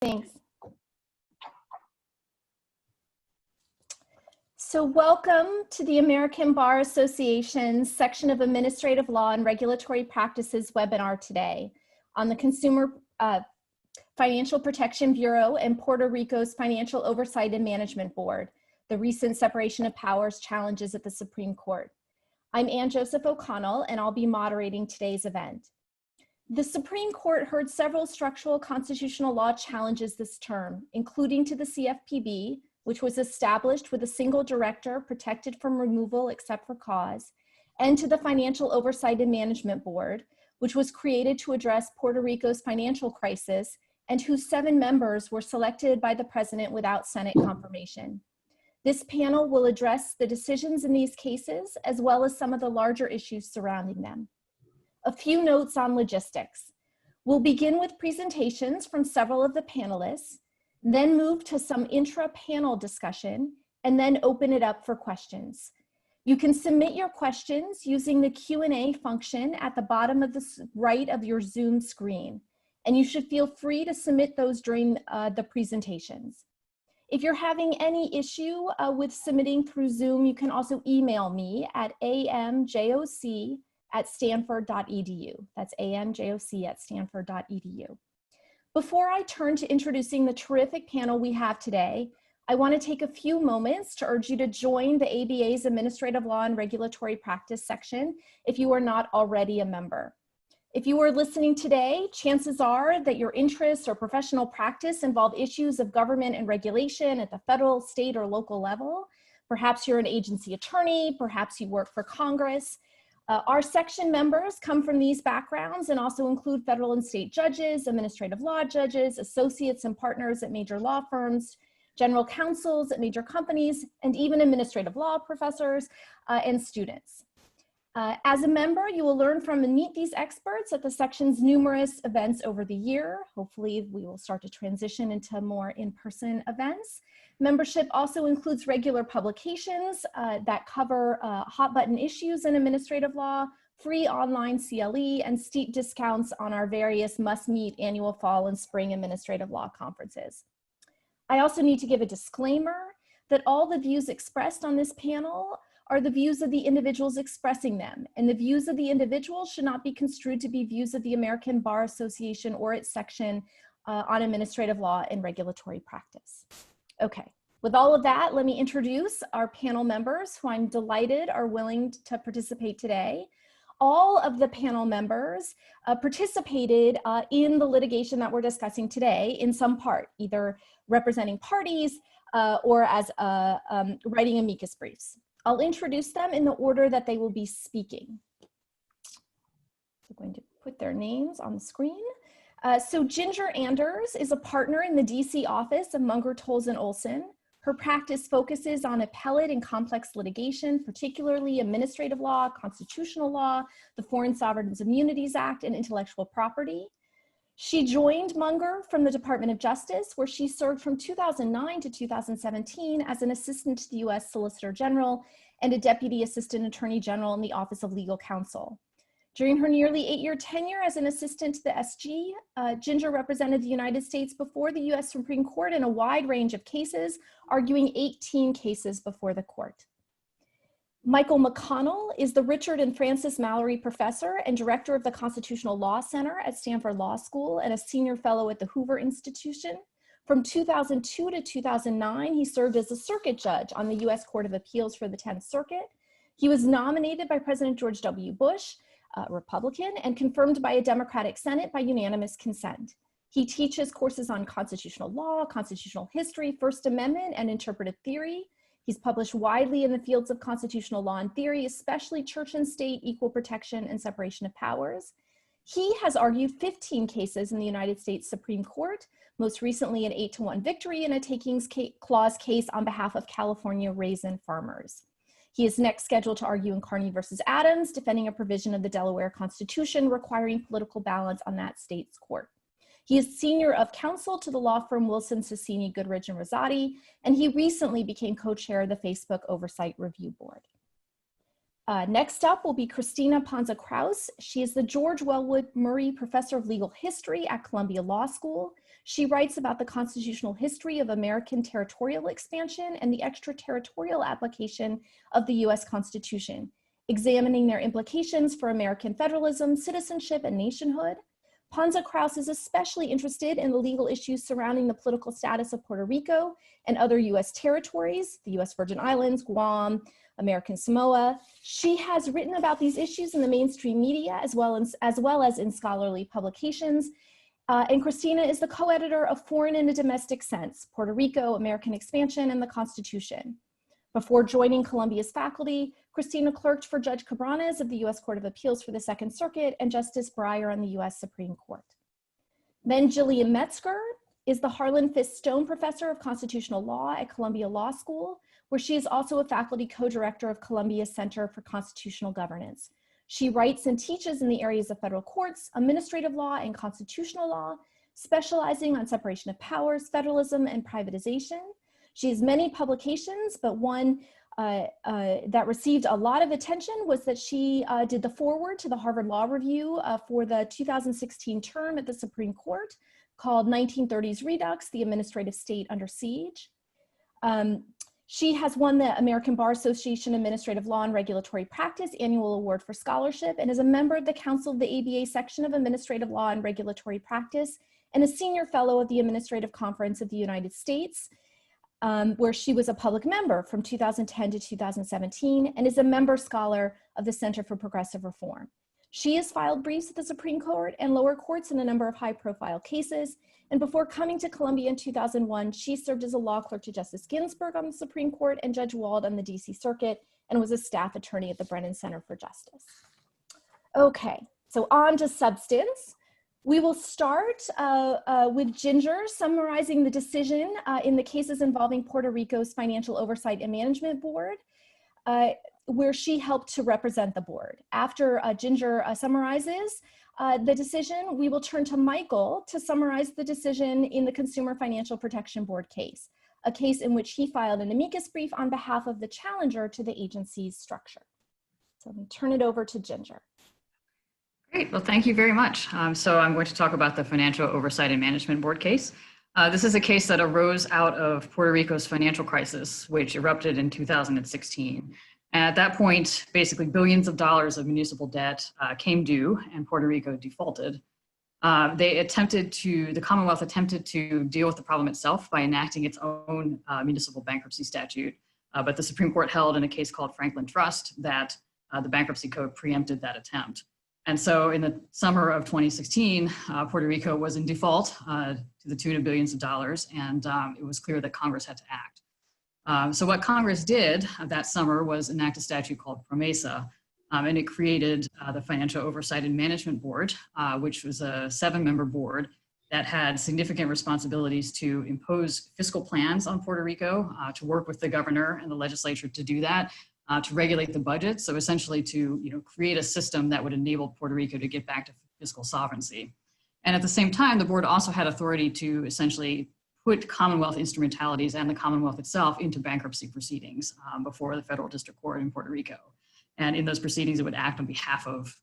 Thanks. So welcome to the American Bar Association's section of Administrative Law and Regulatory Practices webinar today on the Consumer Financial Protection Bureau and Puerto Rico's Financial Oversight and Management Board, the recent separation of powers challenges at the Supreme Court. I'm Ann Joseph O'Connell, and I'll be moderating today's event. The Supreme Court heard several structural constitutional law challenges this term, including to the CFPB, which was established with a single director protected from removal except for cause, and to the Financial Oversight and Management Board, which was created to address Puerto Rico's financial crisis and whose 7 members were selected by the president without Senate confirmation. This panel will address the decisions in these cases, as well as some of the larger issues surrounding them. A few notes on logistics. We'll begin with presentations from several of the panelists, then move to some intra-panel discussion, and then open it up for questions. You can submit your questions using the Q&A function at the bottom of the right of your Zoom screen, and you should feel free to submit those during the presentations. If you're having any issue with submitting through Zoom, you can also email me at amjoc@stanford.edu. That's amjoc@stanford.edu. Before I turn to introducing the terrific panel we have today, I want to take a few moments to urge you to join the ABA's Administrative Law and Regulatory Practice section if you are not already a member. If you are listening today, chances are that your interests or professional practice involve issues of government and regulation at the federal, state, or local level. Perhaps you're an agency attorney, perhaps you work for Congress. Our section members come from these backgrounds and also include federal and state judges, administrative law judges, associates and partners at major law firms, general counsels at major companies, and even administrative law professors and students. As a member, you will learn from and meet these experts at the section's numerous events over the year. Hopefully, we will start to transition into more in-person events. Membership also includes regular publications that cover hot-button issues in administrative law, free online CLE, and steep discounts on our various must-meet annual fall and spring administrative law conferences. I also need to give a disclaimer that all the views expressed on this panel are the views of the individuals expressing them, and the views of the individuals should not be construed to be views of the American Bar Association or its section on administrative law and regulatory practice. Okay, with all of that, let me introduce our panel members who I'm delighted are willing to participate today. All of the panel members participated in the litigation that we're discussing today in some part, either representing parties or as writing amicus briefs. I'll introduce them in the order that they will be speaking. I'm going to put their names on the screen. So Ginger Anders is a partner in the DC office of Munger, Tolles, and Olson. Her practice focuses on appellate and complex litigation, particularly administrative law, constitutional law, the Foreign Sovereign Immunities Act, and intellectual property. She joined Munger from the Department of Justice, where she served from 2009 to 2017 as an assistant to the U.S. Solicitor General and a deputy assistant attorney general in the Office of Legal Counsel. During her nearly 8-year tenure as an assistant to the SG, Ginger represented the United States before the U.S. Supreme Court in a wide range of cases, arguing 18 cases before the court. Michael McConnell is the Richard and Frances Mallery Professor and Director of the Constitutional Law Center at Stanford Law School and a Senior Fellow at the Hoover Institution. From 2002 to 2009, he served as a circuit judge on the U.S. Court of Appeals for the 10th Circuit. He was nominated by President George W. Bush, Republican, and confirmed by a Democratic Senate by unanimous consent. He teaches courses on constitutional law, constitutional history, First Amendment, and interpretive theory. He's published widely in the fields of constitutional law and theory, especially church and state, equal protection, and separation of powers. He has argued 15 cases in the United States Supreme Court, most recently an 8-1 victory in a takings clause case on behalf of California raisin farmers. He is next scheduled to argue in Carney versus Adams, defending a provision of the Delaware Constitution requiring political balance on that state's court. He is senior of counsel to the law firm Wilson, Cicini, Goodrich, and Rosati, and he recently became co-chair of the Facebook Oversight Review Board. Next up will be Christina Ponza Krauss. She is the George Wellwood Murray Professor of Legal History at Columbia Law School. She writes about the constitutional history of American territorial expansion and the extraterritorial application of the US Constitution, examining their implications for American federalism, citizenship, and nationhood. Ponza Krauss is especially interested in the legal issues surrounding the political status of Puerto Rico and other US territories, the US Virgin Islands, Guam, American Samoa. She has written about these issues in the mainstream media as well as in scholarly publications. And Christina is the co-editor of Foreign in a Domestic Sense, Puerto Rico, American Expansion, and the Constitution. Before joining Columbia's faculty, Christina clerked for Judge Cabranes of the US Court of Appeals for the Second Circuit and Justice Breyer on the US Supreme Court. Then Jillian Metzger is the Harlan Fiske Stone Professor of Constitutional Law at Columbia Law School, where she is also a faculty co-director of Columbia's Center for Constitutional Governance. She writes and teaches in the areas of federal courts, administrative law, and constitutional law, specializing on separation of powers, federalism, and privatization. She has many publications, but one that received a lot of attention was that she did the foreword to the Harvard Law Review for the 2016 term at the Supreme Court, called 1930s Redux, the Administrative State Under Siege. She has won the American Bar Association Administrative Law and Regulatory Practice Annual Award for Scholarship and is a member of the Counsel of the ABA section of Administrative Law and Regulatory Practice and a senior fellow of the Administrative Conference of the United States, where she was a public member from 2010 to 2017 and is a member scholar of the Center for Progressive Reform. She has filed briefs at the Supreme Court and lower courts in a number of high-profile cases, and before coming to Columbia in 2001, she served as a law clerk to Justice Ginsburg on the Supreme Court and Judge Wald on the DC Circuit, and was a staff attorney at the Brennan Center for Justice. Okay, so on to substance. We will start with Ginger summarizing the decision in the cases involving Puerto Rico's Financial Oversight and Management Board, where she helped to represent the board. After Ginger summarizes the decision, we will turn to Michael to summarize the decision in the Consumer Financial Protection Board case, a case in which he filed an amicus brief on behalf of the challenger to the agency's structure. So let me turn it over to Ginger. Great, well, thank you very much. So I'm going to talk about the Financial Oversight and Management Board case. This is a case that arose out of Puerto Rico's financial crisis, which erupted in 2016. And at that point, basically billions of dollars of municipal debt came due and Puerto Rico defaulted. The Commonwealth attempted to deal with the problem itself by enacting its own municipal bankruptcy statute. But the Supreme Court held in a case called Franklin Trust that the bankruptcy code preempted that attempt. And so in the summer of 2016, Puerto Rico was in default to the tune of billions of dollars, and it was clear that Congress had to act. So what Congress did that summer was enact a statute called PROMESA, and it created the Financial Oversight and Management Board, which was a 7-member board that had significant responsibilities to impose fiscal plans on Puerto Rico, to work with the governor and the legislature to do that, to regulate the budget. So essentially to create a system that would enable Puerto Rico to get back to fiscal sovereignty. And at the same time, the board also had authority to essentially put Commonwealth instrumentalities and the Commonwealth itself into bankruptcy proceedings before the federal district court in Puerto Rico. And in those proceedings, it would act on behalf of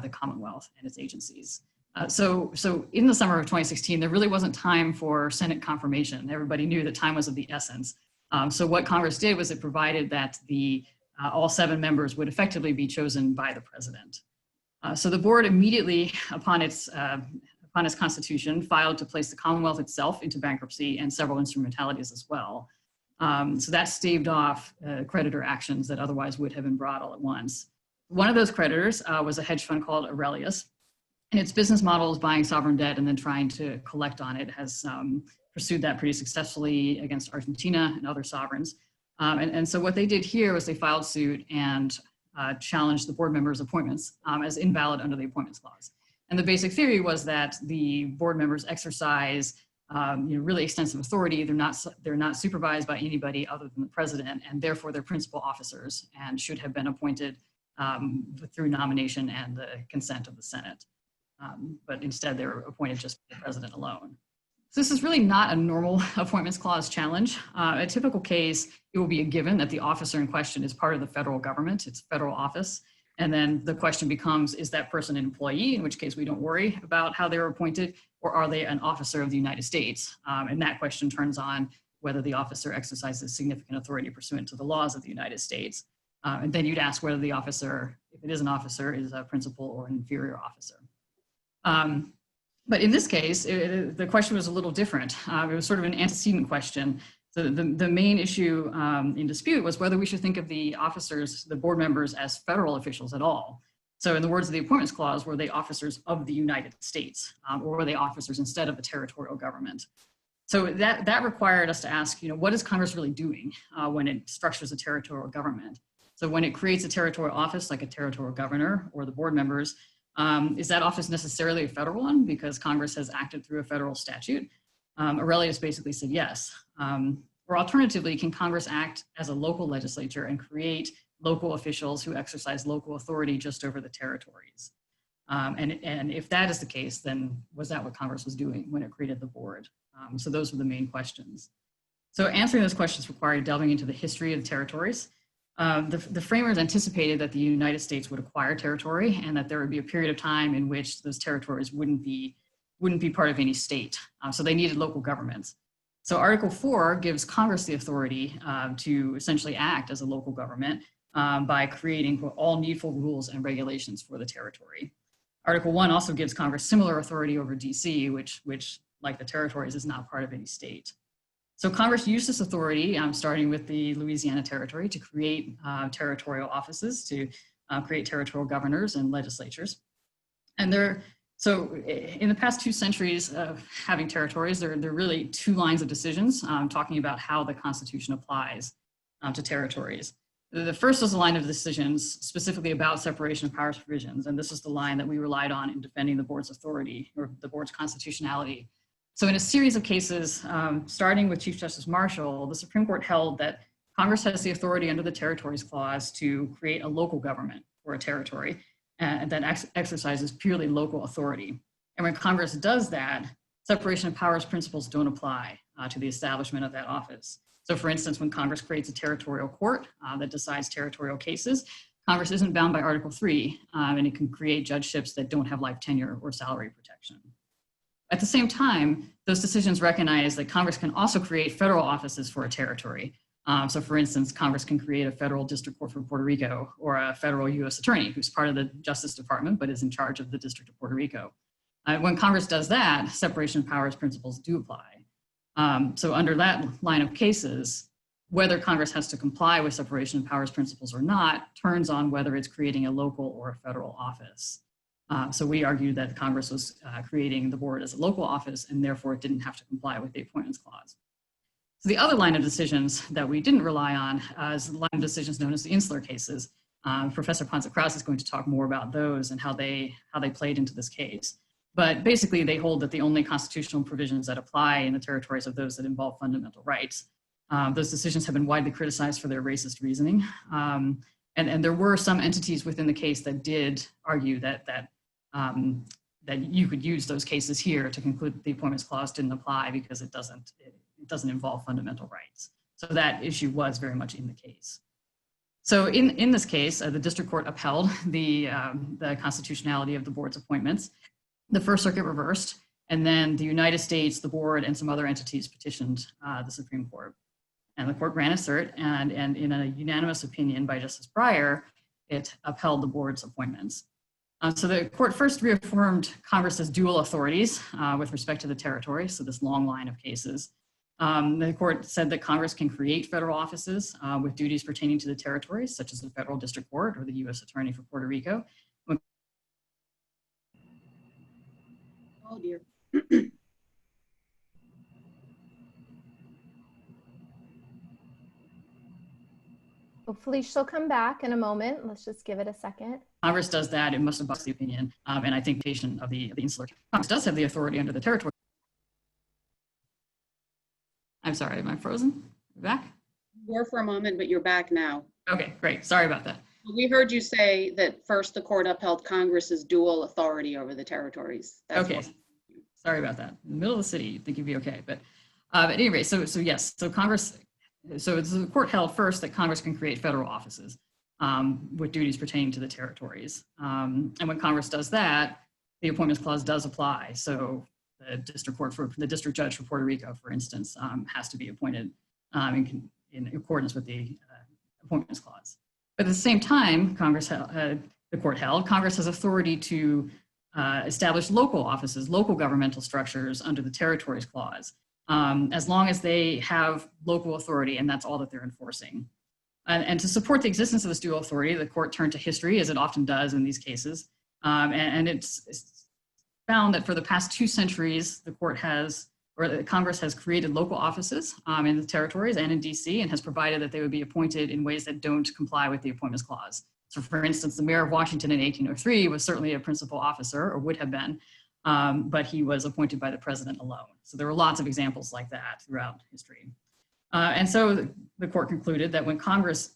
the Commonwealth and its agencies. So in the summer of 2016, there really wasn't time for Senate confirmation. Everybody knew that time was of the essence. So what Congress did was it provided that all 7 members would effectively be chosen by the president. So the board immediately, upon its constitution, filed to place the Commonwealth itself into bankruptcy and several instrumentalities as well. So that staved off creditor actions that otherwise would have been brought all at once. One of those creditors was a hedge fund called Aurelius, and its business model is buying sovereign debt and then trying to collect on it, has pursued that pretty successfully against Argentina and other sovereigns. And so what they did here was they filed suit and challenged the board members' appointments as invalid under the Appointments Clause. And the basic theory was that the board members exercise really extensive authority. They're not supervised by anybody other than the president, and therefore they're principal officers and should have been appointed through nomination and the consent of the Senate. But instead they were appointed just by the president alone. So this is really not a normal Appointments Clause challenge. A typical case, it will be a given that the officer in question is part of the federal government, it's a federal office. And then the question becomes, is that person an employee, in which case we don't worry about how they were appointed, or are they an officer of the United States? And that question turns on whether the officer exercises significant authority pursuant to the laws of the United States. And then you'd ask whether the officer, if it is an officer, is a principal or an inferior officer. But in this case, the question was a little different. It was sort of an antecedent question. So the main issue in dispute was whether we should think of the officers, the board members, as federal officials at all. So in the words of the Appointments Clause, were they officers of the United States, or were they officers instead of a territorial government? So that required us to ask, what is Congress really doing when it structures a territorial government? So when it creates a territorial office, like a territorial governor or the board members, is that office necessarily a federal one because Congress has acted through a federal statute? Aurelius basically said yes. Or alternatively, can Congress act as a local legislature and create local officials who exercise local authority just over the territories? And if that is the case, then was that what Congress was doing when it created the board? So those were the main questions. So answering those questions required delving into the history of the territories. The framers anticipated that the United States would acquire territory and that there would be a period of time in which those territories wouldn't be part of any state. So they needed local governments. So Article 4 gives Congress the authority to essentially act as a local government by creating all needful rules and regulations for the territory. Article 1 also gives Congress similar authority over DC, which like the territories is not part of any state. So Congress used this authority, starting with the Louisiana Territory, to create territorial offices, to create territorial governors and legislatures. And so in the past 2 centuries of having territories, there are really 2 lines of decisions talking about how the Constitution applies to territories. The first is a line of decisions specifically about separation of powers provisions, and this is the line that we relied on in defending the board's authority or the board's constitutionality. So in a series of cases, starting with Chief Justice Marshall, the Supreme Court held that Congress has the authority under the Territories Clause to create a local government for a territory and that exercises purely local authority. And when Congress does that, separation of powers principles don't apply to the establishment of that office. So for instance, when Congress creates a territorial court that decides territorial cases, Congress isn't bound by Article 3, and it can create judgeships that don't have life tenure or salary protection. At the same time, those decisions recognize that Congress can also create federal offices for a territory. So for instance, Congress can create a federal district court for Puerto Rico or a federal US attorney who's part of the Justice Department but is in charge of the District of Puerto Rico. When Congress does that, separation of powers principles do apply. So under that line of cases, whether Congress has to comply with separation of powers principles or not turns on whether it's creating a local or a federal office. So we argued that Congress was creating the board as a local office and therefore it didn't have to comply with the Appointments Clause. So the other line of decisions that we didn't rely on is the line of decisions known as the Insular Cases. Professor Ponza Krauss is going to talk more about those and how they played into this case. But basically they hold that the only constitutional provisions that apply in the territories are those that involve fundamental rights. Those decisions have been widely criticized for their racist reasoning. And there were some entities within the case that did argue that you could use those cases here to conclude that the Appointments Clause didn't apply because it doesn't involve fundamental rights. So that issue was very much in the case. So in this case, the district court upheld the constitutionality of the board's appointments. The First Circuit reversed, and then the United States, the board, and some other entities petitioned the Supreme Court. And the court granted cert, and in a unanimous opinion by Justice Breyer, it upheld the board's appointments. So the court first reaffirmed Congress's dual authorities with respect to the territory, so this long line of cases. The court said that Congress can create federal offices with duties pertaining to the territories, such as the Federal District Court or the U.S. Attorney for Puerto Rico. Oh dear. Hopefully she'll come back in a moment. Let's just give it a second. Congress does that, it must have the opinion, and I think patient of the Insular Congress does have the authority under the territory. I'm sorry, am I frozen? Back? You were for a moment, but you're back now. Okay, great, sorry about that. We heard you say that first the court upheld Congress's dual authority over the territories. That's okay, sorry about that. In the middle of the city, you'd think you'd be okay, but at any rate, so yes, so Congress, so the court held first that Congress can create federal offices. with duties pertaining to the territories. And when Congress does that, the Appointments Clause does apply. So the district judge for Puerto Rico, for instance, has to be appointed in accordance with the Appointments Clause. But at the same time, the court held, Congress has authority to establish local offices, local governmental structures under the Territories Clause, as long as they have local authority, and that's all that they're enforcing. And to support the existence of this dual authority, the court turned to history, as it often does in these cases, and it's found that for the past 2 centuries, Congress has created local offices in the territories and in DC, and has provided that they would be appointed in ways that don't comply with the Appointments Clause. So for instance, the mayor of Washington in 1803 was certainly a principal officer, or would have been, but he was appointed by the president alone. So there were lots of examples like that throughout history. And so the court concluded that when Congress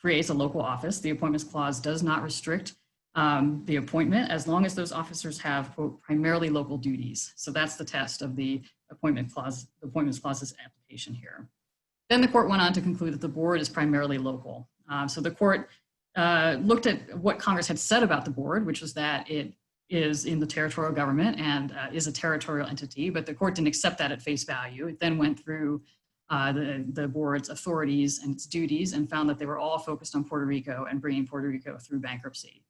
creates a local office, the Appointments Clause does not restrict the appointment as long as those officers have, quote, primarily local duties. So that's the test of the Appointments Clause's application here. Then the court went on to conclude that the board is primarily local. So the court looked at what Congress had said about the board, which was that it is in the territorial government and is a territorial entity, but the court didn't accept that at face value. It then went through the board's authorities and its duties and found that they were all focused on Puerto Rico and bringing Puerto Rico through bankruptcy.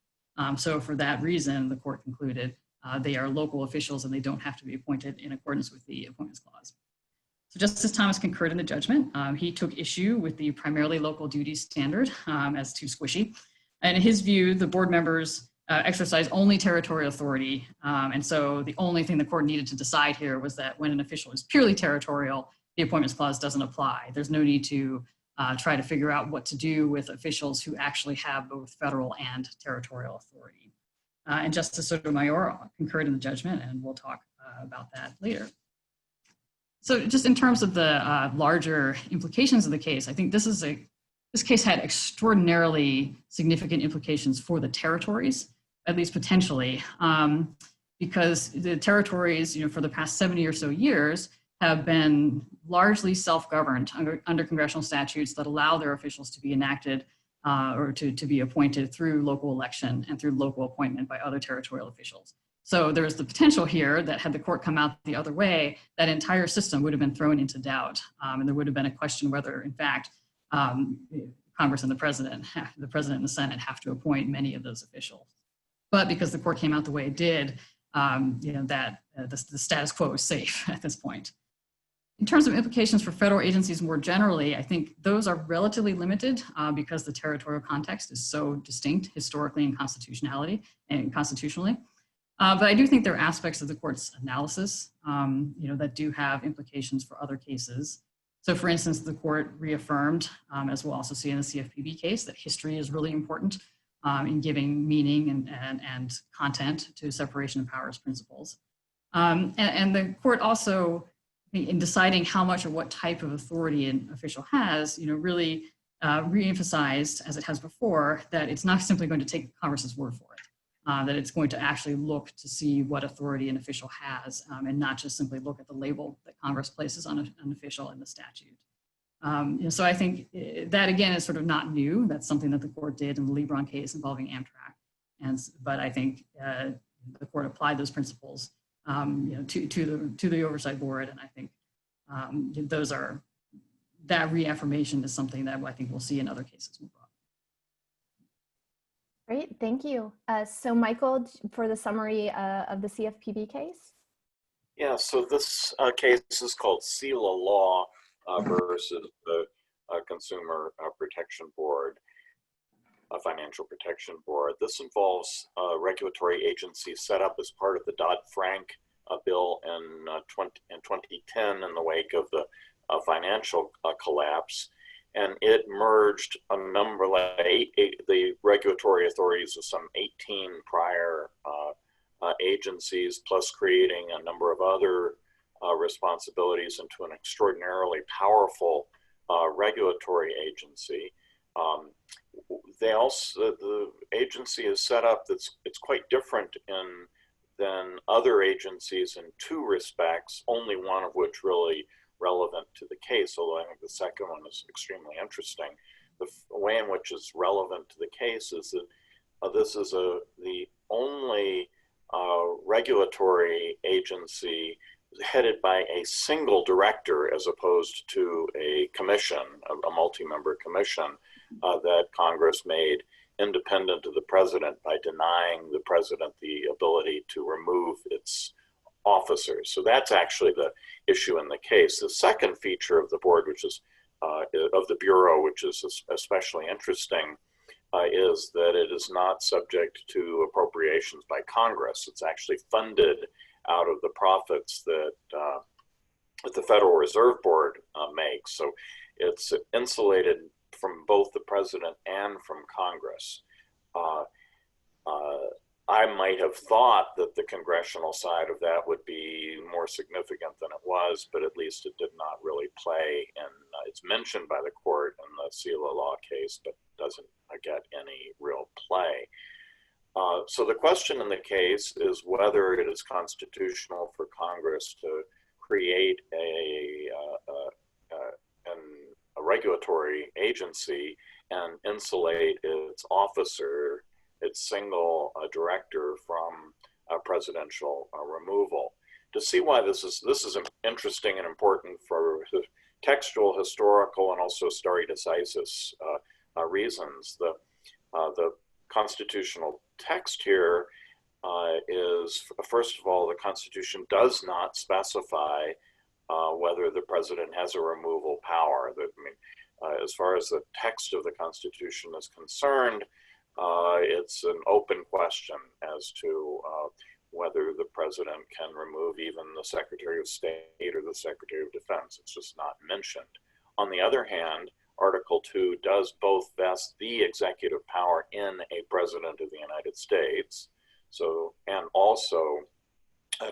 So for that reason, the court concluded they are local officials and they don't have to be appointed in accordance with the Appointments Clause. So Justice Thomas concurred in the judgment. He took issue with the primarily local duties standard as too squishy. And in his view, the board members exercise only territorial authority. And so the only thing the court needed to decide here was that when an official is purely territorial, the Appointments Clause doesn't apply. There's no need to try to figure out what to do with officials who actually have both federal and territorial authority. And Justice Sotomayor concurred in the judgment, and we'll talk about that later. So just in terms of the larger implications of the case, I think this case had extraordinarily significant implications for the territories, at least potentially, because the territories, for the past 70 or so years have been largely self-governed under congressional statutes that allow their officials to be enacted or to be appointed through local election and through local appointment by other territorial officials. So there's the potential here that had the court come out the other way, that entire system would have been thrown into doubt. And there would have been a question whether, in fact, Congress and the President and the Senate have to appoint many of those officials. But because the court came out the way it did, the status quo is safe at this point. In terms of implications for federal agencies more generally, I think those are relatively limited because the territorial context is so distinct historically and constitutionally. But I do think there are aspects of the court's analysis, that do have implications for other cases. So for instance, the court reaffirmed, as we'll also see in the CFPB case, that history is really important in giving meaning and content to separation of powers principles. And the court also, in deciding how much or what type of authority an official has, really reemphasized, as it has before, that it's not simply going to take Congress's word for it. That it's going to actually look to see what authority an official has and not just simply look at the label that Congress places on an official in the statute. So I think that, again, is sort of not new. That's something that the court did in the Lebron case involving Amtrak. But I think the court applied those principles to the Oversight Board. And I think that reaffirmation is something that I think we'll see in other cases more broadly. Great, thank you. So Michael, for the summary of the CFPB case. Yeah, so this case is called SELA Law versus the Consumer Protection Board, Financial Protection Board. This involves a regulatory agency set up as part of the Dodd-Frank bill in 2010 in the wake of the financial collapse. And it merged a number, the regulatory authorities of some 18 prior agencies, plus creating a number of other responsibilities into an extraordinarily powerful regulatory agency. The agency is set up it's quite different than other agencies in 2 respects, only one of which really relevant to the case, although I think the second one is extremely interesting. way in which is relevant to the case is that this is the only regulatory agency headed by a single director as opposed to a commission, a multi-member commission that Congress made independent of the president by denying the president the ability to remove its officers. So that's actually the issue in the case. The second feature of the board, which is of the Bureau, which is especially interesting, is that it is not subject to appropriations by Congress. It's actually funded out of the profits that the Federal Reserve Board makes. So it's insulated from both the president and from Congress. I might have thought that the congressional side of that would be more significant than it was, but at least it did not really play. And it's mentioned by the court in the Seila law case, but doesn't get any real play. So the question in the case is whether it is constitutional for Congress to create a regulatory agency and insulate its officer, its single director, from presidential removal. To see why this is interesting and important for textual, historical, and also stare decisis reasons. The constitutional text here is, first of all, the Constitution does not specify whether the president has a removal power. As far as the text of the Constitution is concerned, it's an open question as to whether the president can remove even the Secretary of State or the Secretary of Defense. It's just not mentioned. On the other hand, Article 2 does both vest the executive power in a president of the United States, and also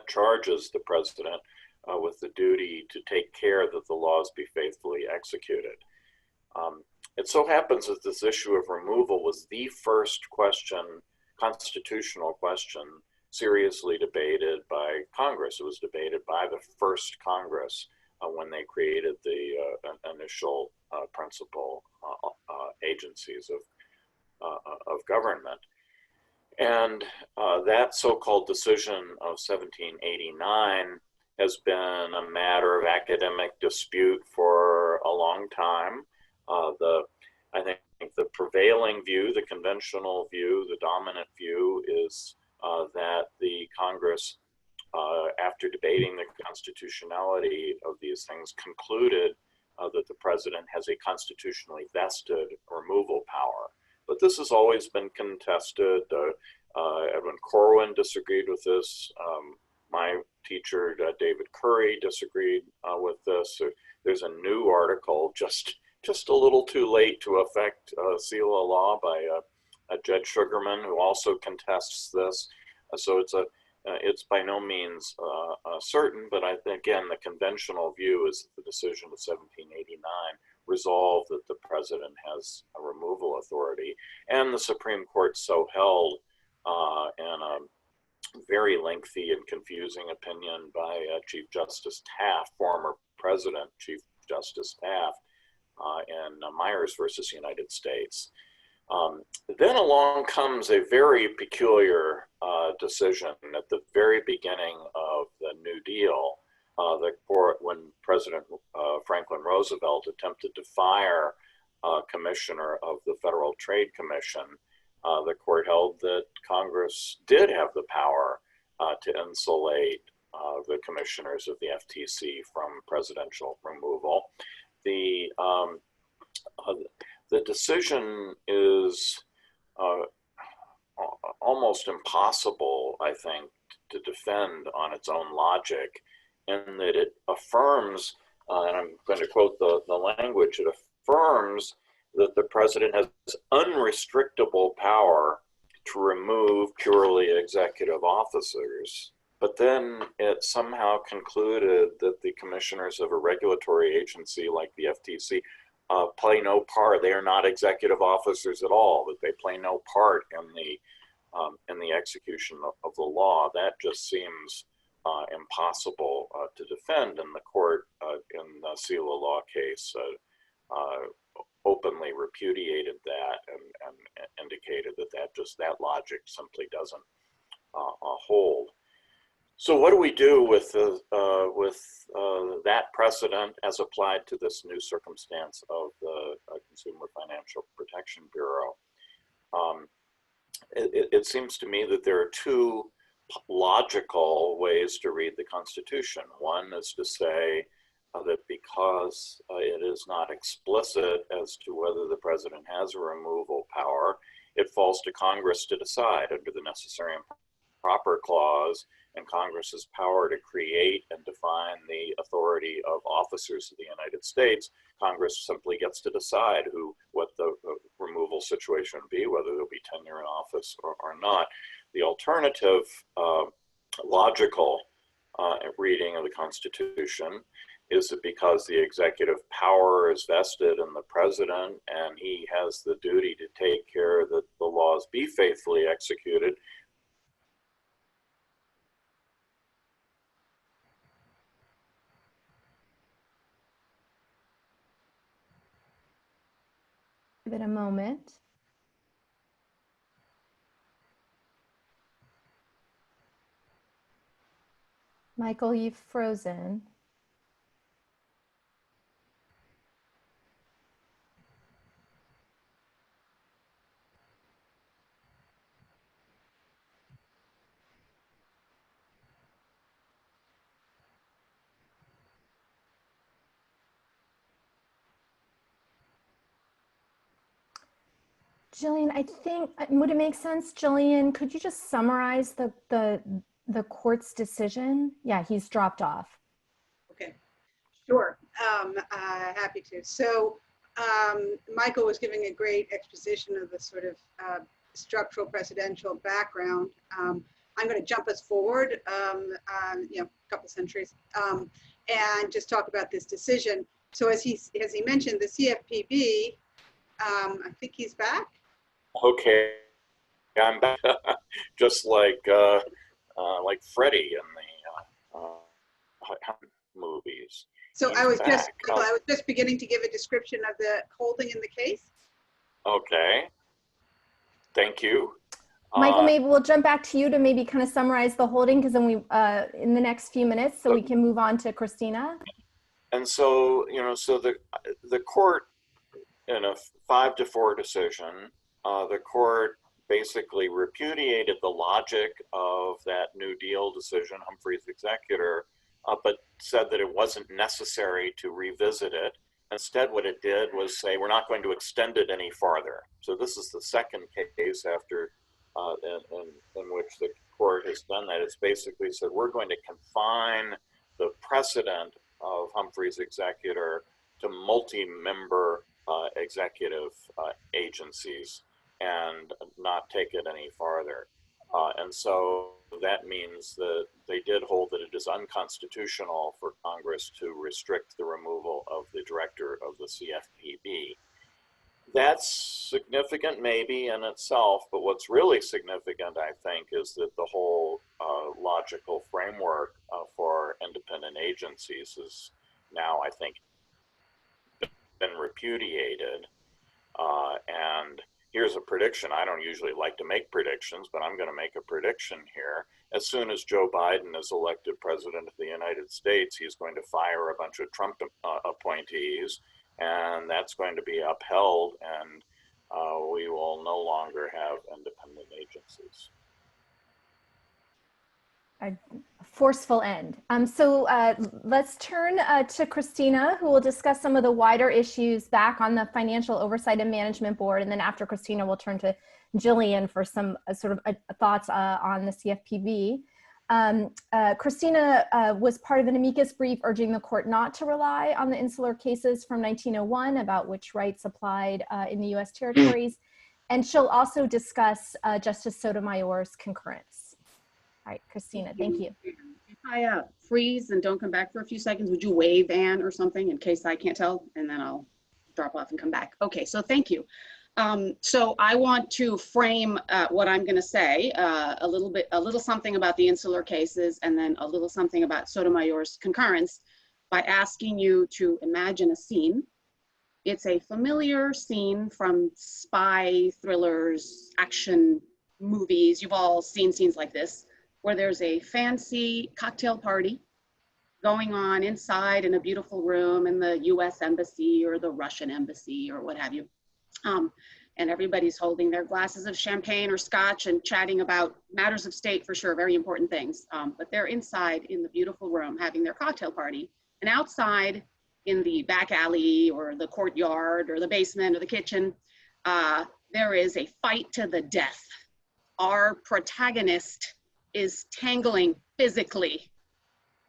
charges the president with the duty to take care that the laws be faithfully executed. It so happens that this issue of removal was the first constitutional question, seriously debated by Congress. It was debated by the first Congress when they created the initial principal agencies of government. And that so-called decision of 1789 has been a matter of academic dispute for a long time. I think the prevailing view, the conventional view, the dominant view is that the Congress, after debating the constitutionality of these things, concluded that the president has a constitutionally vested removal power. But this has always been contested. Edwin Corwin disagreed with this. My teacher, David Curry, disagreed with this. There's a new article just a little too late to affect Seila law by Judge Sugarman, who also contests this. So it's by no means certain, but I think, again, the conventional view is that the decision of 1789 resolved that the president has a removal authority, and the Supreme Court so held in a very lengthy and confusing opinion by Chief Justice Taft, former President Chief Justice Taft, in Myers versus United States. Then along comes a very peculiar decision at the very beginning of the New Deal. The court, when President Franklin Roosevelt attempted to fire a commissioner of the Federal Trade Commission, the court held that Congress did have the power to insulate the commissioners of the FTC from presidential removal. The decision is almost impossible, I think, to defend on its own logic, in that it affirms, and I'm going to quote the language, it affirms that the president has unrestrictable power to remove purely executive officers. But then it somehow concluded that the commissioners of a regulatory agency like the FTC play no part. They are not executive officers at all, that they play no part in the execution of the law. That just seems impossible to defend, and the court in the Seila law case openly repudiated that and indicated that that logic simply doesn't hold. So what do we do with that precedent as applied to this new circumstance of the Consumer Financial Protection Bureau? It seems to me that there are two logical ways to read the Constitution. One is to say that because it is not explicit as to whether the president has a removal power, it falls to Congress to decide under the necessary and proper clause, and Congress's power to create and define the authority of officers of the United States. Congress simply gets to decide what the removal situation would be, whether there'll be tenure in office or not. The alternative logical reading of the Constitution is that because the executive power is vested in the president and he has the duty to take care that the laws be faithfully executed, Give it a moment. Michael, you've frozen. Jillian, I think, would it make sense, Jillian, could you just summarize the court's decision? Yeah, he's dropped off. Okay, sure, happy to. So Michael was giving a great exposition of the sort of structural precedential background. I'm going to jump us forward, a couple centuries, and just talk about this decision. So as he mentioned, the CFPB, I think he's back. okay, I'm back. Just like Freddie in the movies. So He's I was back. just beginning to give a description of the holding in the case. Okay, thank you. Michael, maybe we'll jump back to you to maybe kind of summarize the holding, because then we, in the next few minutes, so we can move on to Christina. And so, so the court, in a 5-4 decision, the court basically repudiated the logic of that New Deal decision, Humphrey's executor, but said that it wasn't necessary to revisit it. Instead, what it did was say, we're not going to extend it any farther. So this is the second case after in which the court has done that. It's basically said, we're going to confine the precedent of Humphrey's executor to multi-member executive agencies and not take it any farther. And so that means that they did hold that it is unconstitutional for Congress to restrict the removal of the director of the CFPB. That's significant maybe in itself, but what's really significant, I think, is that the whole logical framework for independent agencies is now, I think, been repudiated. And here's a prediction. I don't usually like to make predictions, but I'm going to make a prediction here. As soon as Joe Biden is elected president of the United States, he's going to fire a bunch of Trump appointees, and that's going to be upheld, and we will no longer have independent agencies. A forceful end. So let's turn to Christina, who will discuss some of the wider issues back on the Financial Oversight and Management Board. And then after Christina, we'll turn to Gillian for some sort of thoughts on the CFPB. Christina was part of an amicus brief urging the court not to rely on the Insular Cases from 1901 about which rights applied in the US territories. And she'll also discuss Justice Sotomayor's concurrence. All right, Christina, thank you. If I freeze and don't come back for a few seconds, would you wave, Anne, or something in case I can't tell, and then I'll drop off and come back. Okay, so thank you. So I want to frame what I'm going to say, a little something about the Insular Cases, and then a little something about Sotomayor's concurrence by asking you to imagine a scene It's a familiar scene from spy thrillers, action movies. You've all seen scenes like this, where there's a fancy cocktail party going on inside in a beautiful room in the US Embassy or the Russian Embassy or what have you. And everybody's holding their glasses of champagne or scotch and chatting about matters of state, for sure, very important things. But they're inside in the beautiful room having their cocktail party. And outside in the back alley or the courtyard or the basement or the kitchen, there is a fight to the death. Our protagonist is tangling physically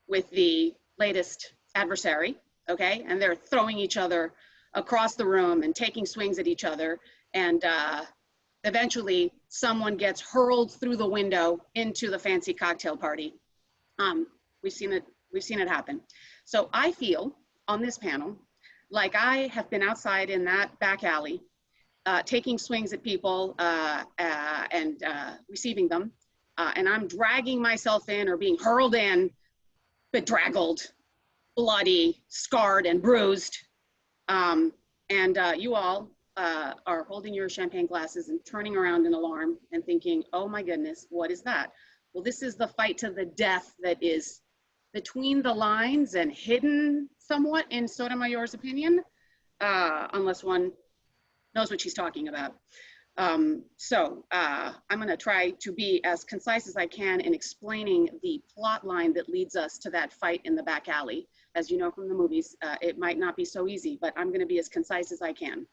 with the latest adversary, okay? And they're throwing each other across the room and taking swings at each other. And eventually someone gets hurled through the window into the fancy cocktail party. We've seen it happen. So I feel on this panel, like I have been outside in that back alley, taking swings at people and receiving them. And I'm dragging myself in or being hurled in, bedraggled, bloody, scarred, and bruised. You all are holding your champagne glasses and turning around in alarm and thinking, oh my goodness, what is that? Well, this is the fight to the death that is between the lines and hidden somewhat in Sotomayor's opinion, unless one knows what she's talking about. I'm gonna try to be as concise as I can in explaining the plot line that leads us to that fight in the back alley. As you know from the movies, it might not be so easy, but I'm gonna be as concise as I can.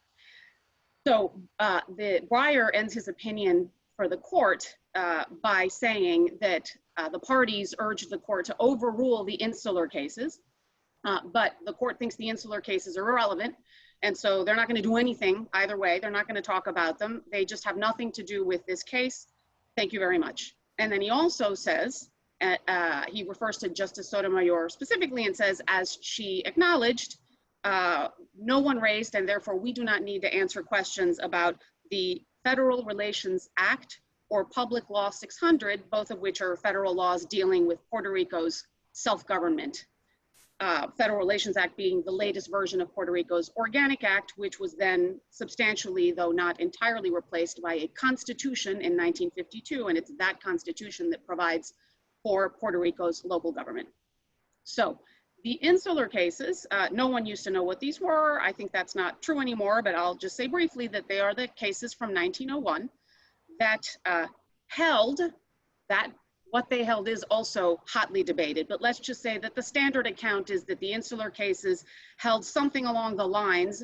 So the Breyer ends his opinion for the court by saying that the parties urged the court to overrule the insular cases, but the court thinks the insular cases are irrelevant, and so they're not going to do anything either way. They're not going to talk about them. They just have nothing to do with this case. Thank you very much. And then he also says, he refers to Justice Sotomayor specifically and says, as she acknowledged, no one raised, and therefore we do not need to answer questions about the Federal Relations Act or Public Law 600, both of which are federal laws dealing with Puerto Rico's self-government. Federal Relations Act being the latest version of Puerto Rico's Organic Act, which was then substantially, though not entirely, replaced by a constitution in 1952, and it's that constitution that provides for Puerto Rico's local government. So the insular cases, no one used to know what these were. I think that's not true anymore, but I'll just say briefly that they are the cases from 1901 that held that. What they held is also hotly debated, but let's just say that the standard account is that the insular cases held something along the lines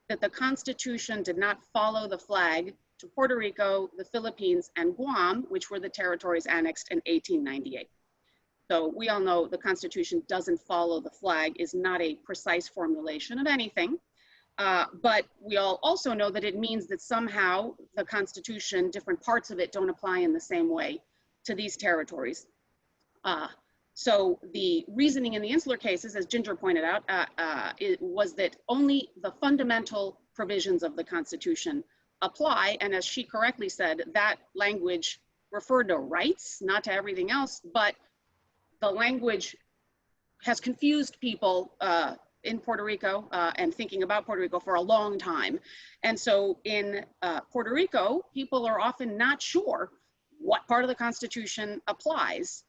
that the Constitution did not follow the flag to Puerto Rico, the Philippines, and Guam, which were the territories annexed in 1898. So we all know the Constitution doesn't follow the flag is not a precise formulation of anything, but we all also know that it means that somehow the Constitution, different parts of it don't apply in the same way to these territories. So the reasoning in the insular cases, as Ginger pointed out, it was that only the fundamental provisions of the Constitution apply, and as she correctly said, that language referred to rights, not to everything else, but the language has confused people in Puerto Rico and thinking about Puerto Rico for a long time. And so in Puerto Rico, people are often not sure what part of the Constitution applies.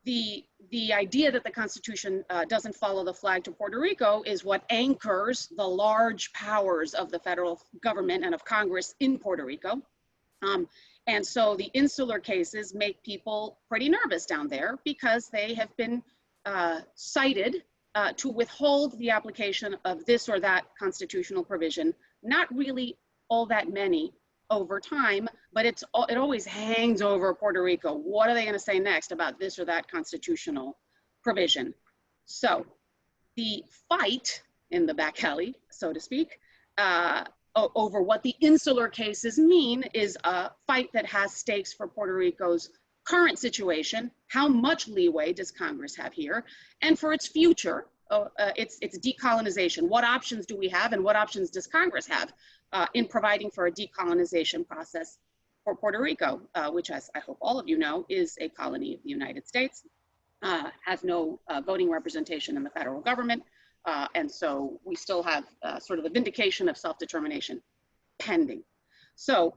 The idea that the Constitution doesn't follow the flag to Puerto Rico is what anchors the large powers of the federal government and of Congress in Puerto Rico. And so the insular cases make people pretty nervous down there because they have been cited to withhold the application of this or that constitutional provision, not really all that many over time, but it always hangs over Puerto Rico. What are they going to say next about this or that constitutional provision? So the fight in the back alley, so to speak, over what the insular cases mean is a fight that has stakes for Puerto Rico's current situation. How much leeway does Congress have here? And for its future, its decolonization. What options do we have and what options does Congress have in providing for a decolonization process for Puerto Rico, which, as I hope all of you know, is a colony of the United States, has no voting representation in the federal government, And so we still have sort of the vindication of self-determination pending. So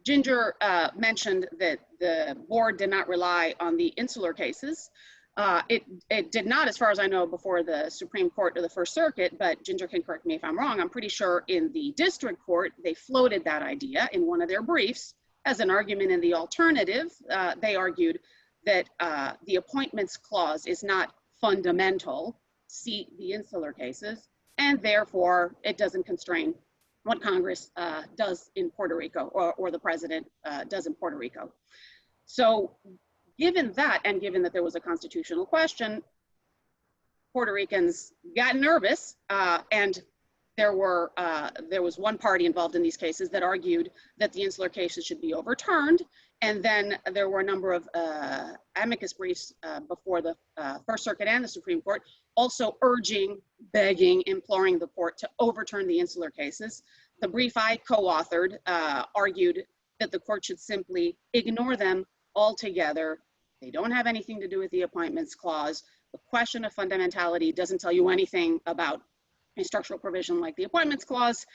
Ginger mentioned that the board did not rely on the insular cases. It did not, as far as I know, before the Supreme Court or the First Circuit, but Ginger can correct me if I'm wrong. I'm pretty sure in the district court, they floated that idea in one of their briefs as an argument in the alternative. They argued that the appointments clause is not fundamental, see the insular cases, and therefore it doesn't constrain what Congress does in Puerto Rico or the president does in Puerto Rico. So given that, and given that there was a constitutional question, Puerto Ricans got nervous, and there was one party involved in these cases that argued that the insular cases should be overturned. And then there were a number of amicus briefs before the First Circuit and the Supreme Court, also urging, begging, imploring the court to overturn the insular cases. The brief I co-authored argued that the court should simply ignore them altogether. They don't have anything to do with the appointments clause. The question of fundamentality doesn't tell you anything about a structural provision like the appointments clause.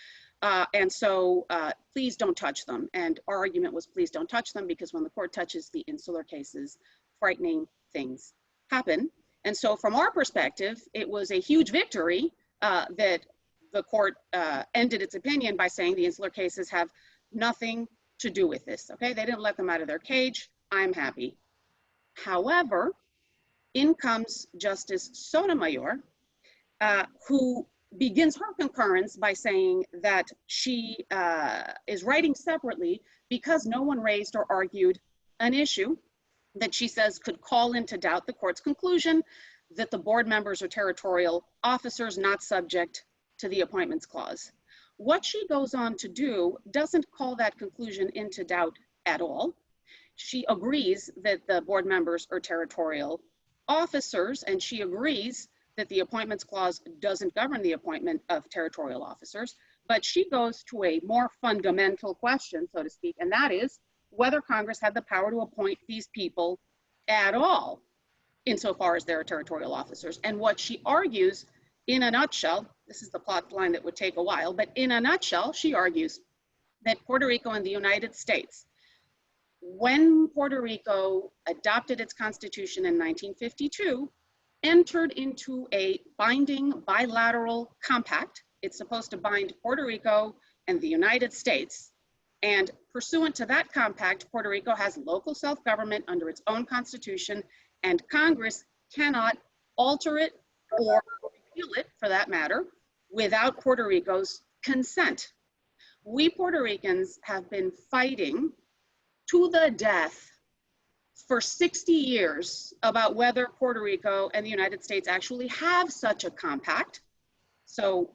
And so please don't touch them. And our argument was please don't touch them, because when the court touches the insular cases, frightening things happen. And so from our perspective, it was a huge victory that the court ended its opinion by saying the insular cases have nothing to do with this, okay? They didn't let them out of their cage. I'm happy. However, in comes Justice Sotomayor, who begins her concurrence by saying that she is writing separately because no one raised or argued an issue that she says could call into doubt the court's conclusion that the board members are territorial officers not subject to the appointments clause. What she goes on to do doesn't call that conclusion into doubt at all. She agrees that the board members are territorial officers, and she agrees that the appointments clause doesn't govern the appointment of territorial officers, but she goes to a more fundamental question, so to speak, and that is whether Congress had the power to appoint these people at all, insofar as they're territorial officers. And what she argues, in a nutshell, this is the plot line that would take a while, but in a nutshell, she argues that Puerto Rico and the United States, when Puerto Rico adopted its constitution in 1952, entered into a binding bilateral compact. It's supposed to bind Puerto Rico and the United States. And pursuant to that compact, Puerto Rico has local self-government under its own constitution, and Congress cannot alter it or repeal it, for that matter, without Puerto Rico's consent. We Puerto Ricans have been fighting to the death for 60 years about whether Puerto Rico and the United States actually have such a compact. So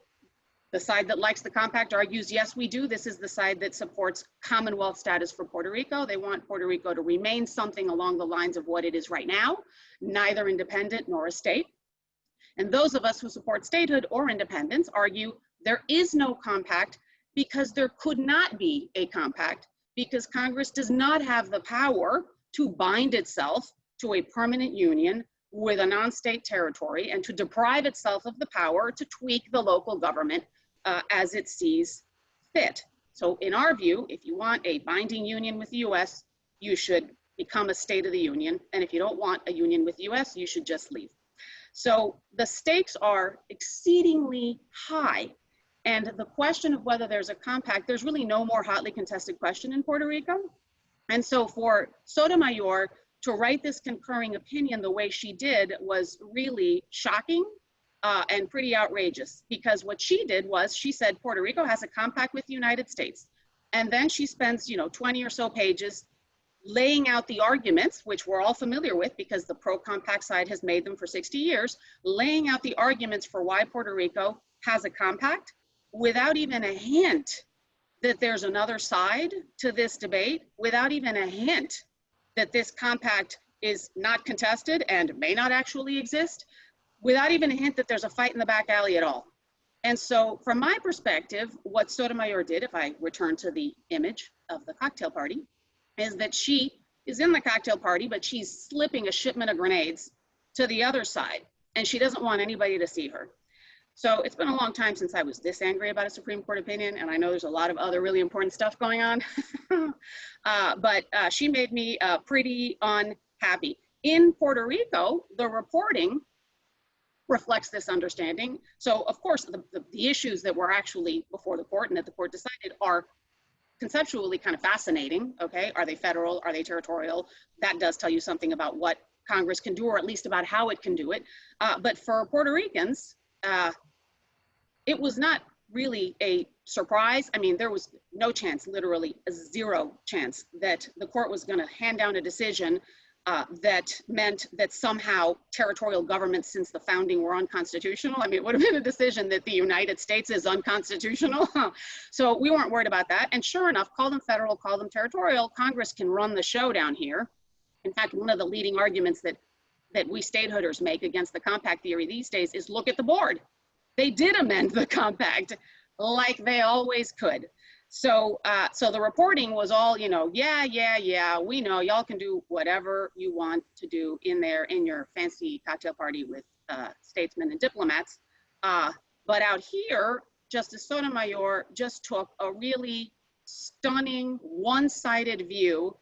the side that likes the compact argues, yes, we do. This is the side that supports Commonwealth status for Puerto Rico. They want Puerto Rico to remain something along the lines of what it is right now, neither independent nor a state. And those of us who support statehood or independence argue there is no compact because there could not be a compact, because Congress does not have the power to bind itself to a permanent union with a non-state territory and to deprive itself of the power to tweak the local government as it sees fit. So in our view, if you want a binding union with the US, you should become a state of the union. And if you don't want a union with the US, you should just leave. So the stakes are exceedingly high. And the question of whether there's a compact, there's really no more hotly contested question in Puerto Rico. And so for Sotomayor to write this concurring opinion the way she did was really shocking and pretty outrageous, because what she did was she said Puerto Rico has a compact with the United States. And then she spends 20 or so pages laying out the arguments, which we're all familiar with because the pro-compact side has made them for 60 years, laying out the arguments for why Puerto Rico has a compact without even a hint that there's another side to this debate, without even a hint that this compact is not contested and may not actually exist, without even a hint that there's a fight in the back alley at all. And so from my perspective, what Sotomayor did, if I return to the image of the cocktail party, is that she is in the cocktail party, but she's slipping a shipment of grenades to the other side, and she doesn't want anybody to see her. So it's been a long time since I was this angry about a Supreme Court opinion, and I know there's a lot of other really important stuff going on. But she made me pretty unhappy. In Puerto Rico, the reporting reflects this understanding. So of course, the issues that were actually before the court and that the court decided are conceptually kind of fascinating, okay? Are they federal? Are they territorial? That does tell you something about what Congress can do, or at least about how it can do it. But for Puerto Ricans, it was not really a surprise. I mean, there was no chance, literally zero chance, that the court was going to hand down a decision that meant that somehow territorial governments since the founding were unconstitutional. I mean, it would have been a decision that the United States is unconstitutional. So we weren't worried about that. And sure enough, call them federal, call them territorial, Congress can run the show down here. In fact, one of the leading arguments that we statehooders make against the compact theory these days is look at the board. They did amend the compact like they always could. So so the reporting was all, you know, yeah, we know y'all can do whatever you want to do in there in your fancy cocktail party with statesmen and diplomats. But out here, Justice Sotomayor just took a really stunning one-sided view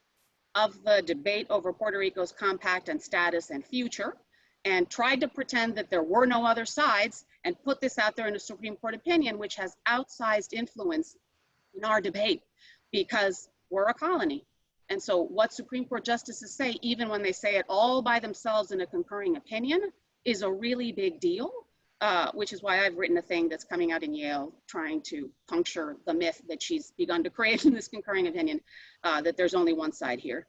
of the debate over Puerto Rico's compact and status and future, and tried to pretend that there were no other sides and put this out there in a Supreme Court opinion, which has outsized influence in our debate because we're a colony. And so what Supreme Court justices say, even when they say it all by themselves in a concurring opinion, is a really big deal, which is why I've written a thing that's coming out in Yale trying to puncture the myth that she's begun to create in this concurring opinion, that there's only one side here.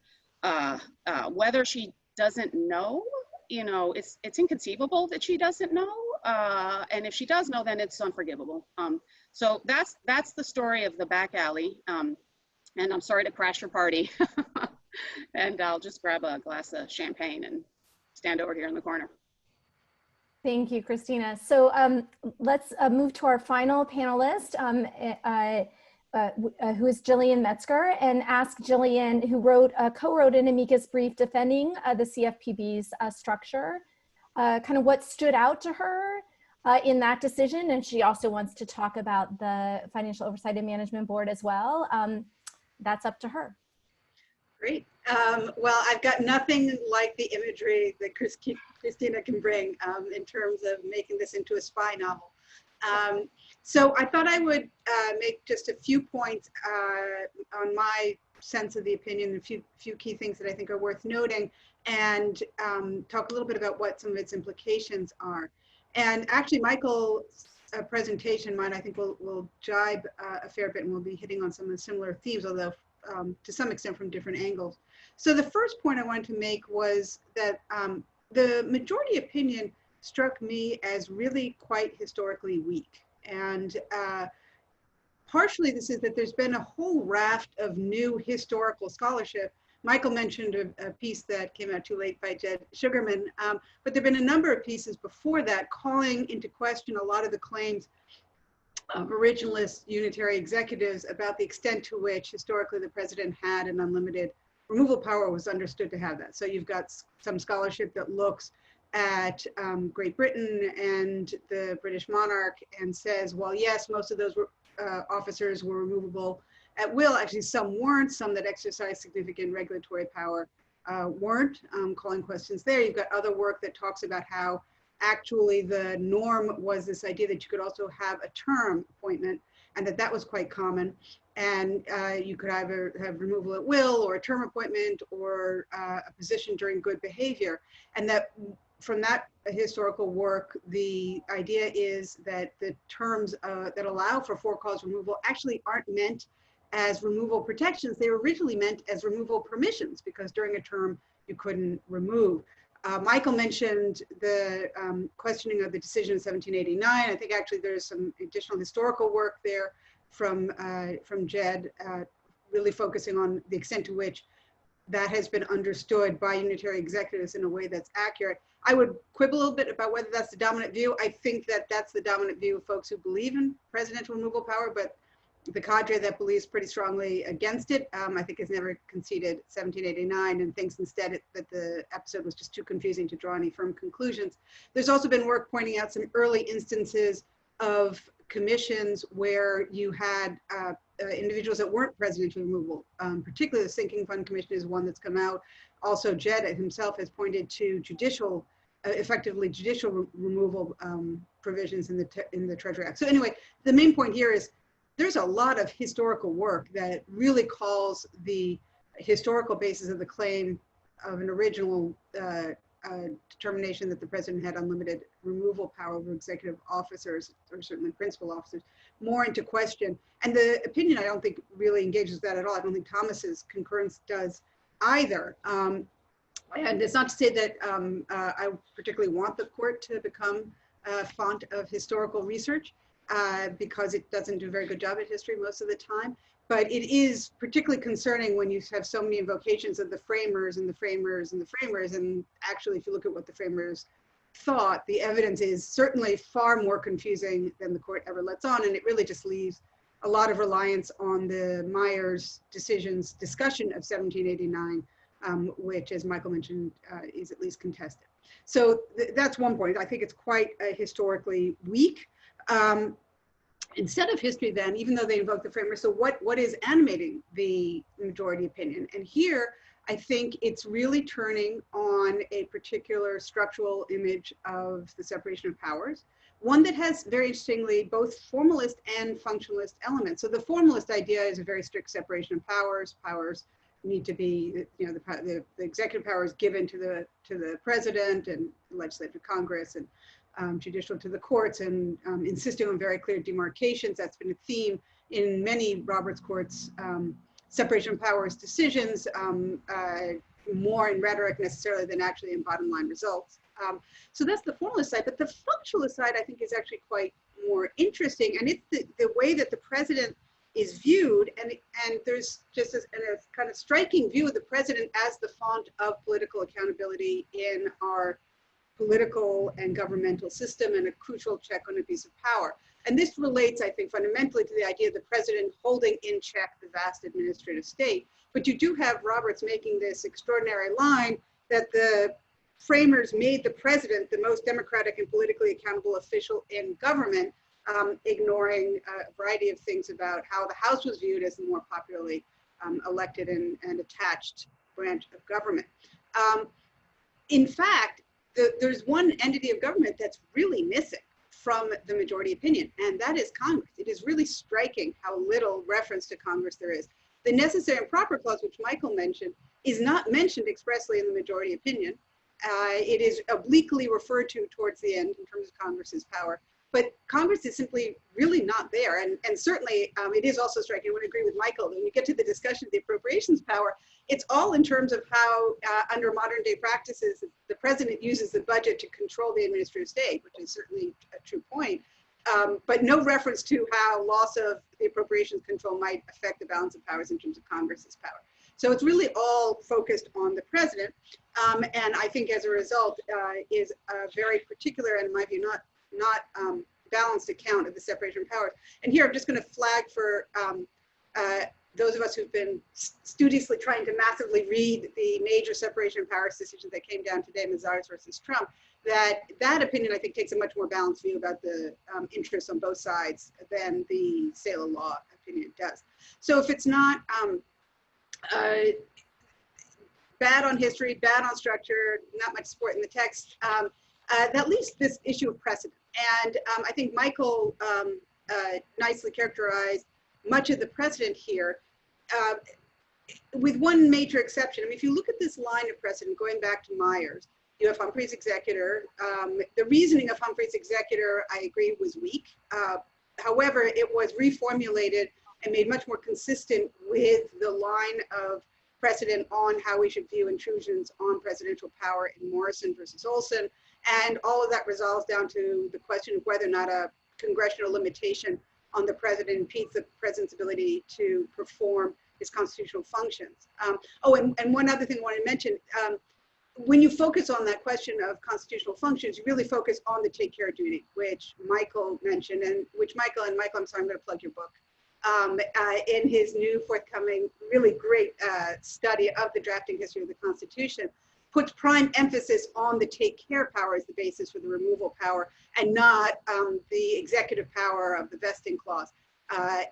Whether she doesn't know, you know, it's inconceivable that she doesn't know. And if she does know, then it's unforgivable. So that's the story of the back alley. And I'm sorry to crash your party. And I'll just grab a glass of champagne and stand over here in the corner. Thank you, Christina. So let's move to our final panelist, who is Jillian Metzger, and ask Gillian, who co-wrote an amicus brief defending the CFPB's structure, kind of what stood out to her in that decision. And she also wants to talk about the Financial Oversight and Management Board as well. That's up to her. Great. Well, I've got nothing like the imagery that Christina can bring in terms of making this into a spy novel. So I thought I would make just a few points on my sense of the opinion, a few key things that I think are worth noting, and talk a little bit about what some of its implications are. And actually, Michael's presentation, mine, I think will jibe a fair bit, and we'll be hitting on some of the similar themes, although to some extent from different angles. So the first point I wanted to make was that the majority opinion struck me as really quite historically weak. And partially this is that there's been a whole raft of new historical scholarship. Michael mentioned a piece that came out too late by Jed Sugarman, but there've been a number of pieces before that calling into question a lot of the claims of originalist unitary executives about the extent to which historically the president had an unlimited removal power, was understood to have that. So you've got some scholarship that looks at Great Britain and the British monarch and says, well, yes, most of those officers were removable at will. Actually, some weren't. Some that exercised significant regulatory power weren't, calling questions there. You've got other work that talks about how actually the norm was this idea that you could also have a term appointment, and that was quite common. And you could either have removal at will or a term appointment or a position during good behavior. And that from that historical work, the idea is that the terms that allow for for-cause removal actually aren't meant as removal protections. They were originally meant as removal permissions, because during a term you couldn't remove. Michael mentioned the questioning of the decision in 1789. I think actually there's some additional historical work there from Jed, really focusing on the extent to which that has been understood by unitary executives in a way that's accurate. I would quibble a little bit about whether that's the dominant view. I think that that's the dominant view of folks who believe in presidential removal power, but the cadre that believes pretty strongly against it, I think has never conceded 1789 and thinks instead that the episode was just too confusing to draw any firm conclusions. There's also been work pointing out some early instances of commissions where you had individuals that weren't presidential removal. Particularly the Sinking Fund Commission is one that's come out. Also, Jed himself has pointed to judicial, effectively judicial removal provisions in the Treasury Act. So anyway, the main point here is there's a lot of historical work that really calls the historical basis of the claim of an original determination that the president had unlimited removal power over executive officers, or certainly principal officers, more into question. And the opinion, I don't think, really engages that at all. I don't think Thomas's concurrence does either. And it's not to say that I particularly want the court to become a font of historical research, because it doesn't do a very good job at history most of the time. But it is particularly concerning when you have so many invocations of the framers and the framers and the framers. And actually, if you look at what the framers thought, the evidence is certainly far more confusing than the court ever lets on. And it really just leaves a lot of reliance on the Myers decisions discussion of 1789, which, as Michael mentioned, is at least contested. So that's one point. I think it's quite historically weak. Instead of history then, even though they invoke the framers, so what is animating the majority opinion? And here, I think it's really turning on a particular structural image of the separation of powers, one that has, very interestingly, both formalist and functionalist elements. So the formalist idea is a very strict separation of powers. Powers need to be, the executive powers given to the president and legislative Congress, and judicial to the courts, and insisting on very clear demarcations. That's been a theme in many Roberts Courts separation of powers decisions, more in rhetoric necessarily than actually in bottom line results. So that's the formalist side, but the functionalist side I think is actually quite more interesting, and it's the way that the president is viewed, and there's just a kind of striking view of the president as the font of political accountability in our political and governmental system, and a crucial check on abuse of power. And this relates, I think, fundamentally to the idea of the president holding in check the vast administrative state. But you do have Roberts making this extraordinary line that the framers made the president the most democratic and politically accountable official in government, ignoring a variety of things about how the House was viewed as the more popularly elected and attached branch of government. In fact, there's one entity of government that's really missing from the majority opinion, and that is Congress. It is really striking how little reference to Congress there is. The necessary and proper clause, which Michael mentioned, is not mentioned expressly in the majority opinion. It is obliquely referred to towards the end in terms of Congress's power, but Congress is simply really not there. And certainly it is also striking, I would agree with Michael, when you get to the discussion of the appropriations power, it's all in terms of how under modern day practices, the president uses the budget to control the administrative state, which is certainly a true point, but no reference to how loss of the appropriations control might affect the balance of powers in terms of Congress's power. So it's really all focused on the president. And I think as a result is a very particular, and in my view, not balanced account of the separation of powers. And here I'm just going to flag for those of us who've been studiously trying to massively read the major separation of powers decisions that came down today, Mazars versus Trump, that opinion I think takes a much more balanced view about the interests on both sides than the Saylor law opinion does. So if it's not bad on history, bad on structure, not much support in the text, that leaves this issue of precedent. And I think Michael nicely characterized much of the precedent here, with one major exception. I mean, if you look at this line of precedent going back to Myers, you have Humphrey's executor. The reasoning of Humphrey's executor, I agree, was weak. However, it was reformulated and made much more consistent with the line of precedent on how we should view intrusions on presidential power in Morrison versus Olson. And all of that resolves down to the question of whether or not a congressional limitation on the president impedes the president's ability to perform his constitutional functions. And one other thing I wanted to mention, when you focus on that question of constitutional functions, you really focus on the take care duty, which Michael mentioned, and which Michael, I'm sorry, I'm going to plug your book, in his new forthcoming, really great study of the drafting history of the Constitution, puts prime emphasis on the take care power as the basis for the removal power and not the executive power of the vesting clause. I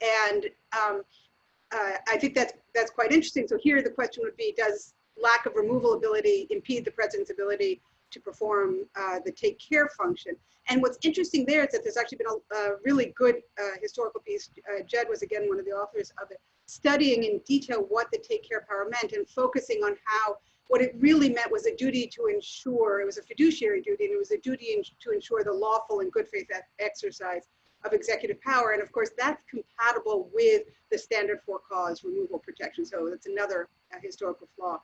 think that's quite interesting. So here the question would be, does lack of removal ability impede the president's ability to perform the take care function? And what's interesting there is that there's actually been a really good historical piece. Jed was again one of the authors of it, studying in detail what the take care power meant and focusing on how what it really meant was a duty to ensure, it was a fiduciary duty, and it was a duty to ensure the lawful and good faith exercise of executive power. And of course, that's compatible with the standard for cause removal protection. So that's another historical flaw.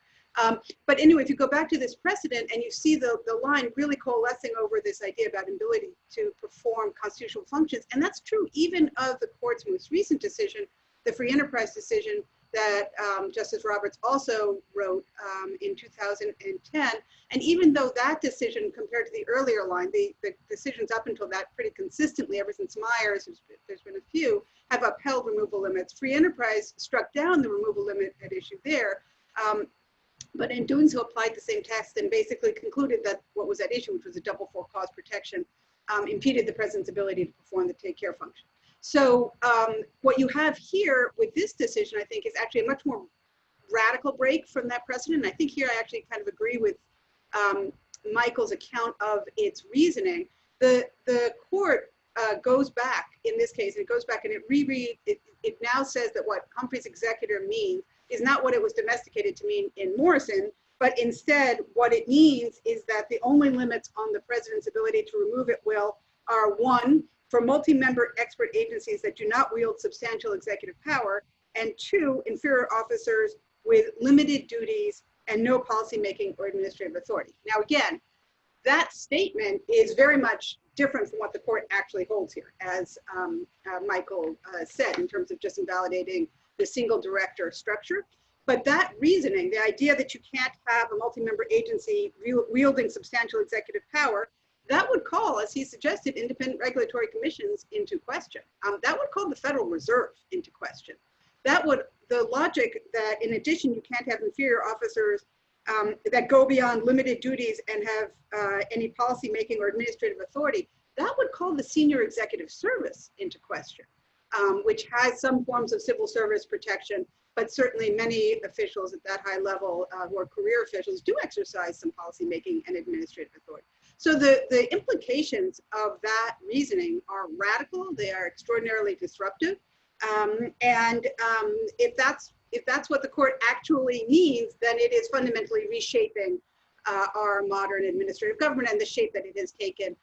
But anyway, if you go back to this precedent and you see the line really coalescing over this idea about ability to perform constitutional functions, and that's true even of the court's most recent decision, the free enterprise decision that Justice Roberts also wrote in 2010. And even though that decision compared to the earlier line, the decisions up until that pretty consistently, ever since Myers, there's been a few, have upheld removal limits. Free enterprise struck down the removal limit at issue there. But in doing so, applied the same text and basically concluded that what was at issue, which was a double for cause protection, impeded the president's ability to perform the take care function. So what you have here with this decision, I think, is actually a much more radical break from that precedent. And I think here I actually kind of agree with Michael's account of its reasoning. The court goes back in this case, and it goes back and it rereads, it now says that what Humphrey's executor means is not what it was domesticated to mean in Morrison, but instead what it means is that the only limits on the president's ability to remove at will are: one, for multi-member expert agencies that do not wield substantial executive power, and two, inferior officers with limited duties and no policymaking or administrative authority. Now again, that statement is very much different from what the court actually holds here, as Michael said, in terms of just invalidating the single director structure. But that reasoning, the idea that you can't have a multi-member agency wielding substantial executive power, that would call, as he suggested, independent regulatory commissions into question. That would call the Federal Reserve into question. That would, the logic that in addition you can't have inferior officers that go beyond limited duties and have any policy making or administrative authority, that would call the senior executive service into question, which has some forms of civil service protection, but certainly many officials at that high level who are career officials do exercise some policy making and administrative authority. So the implications of that reasoning are radical, they are extraordinarily disruptive. If that's what the court actually means, then it is fundamentally reshaping our modern administrative government and the shape that it has taken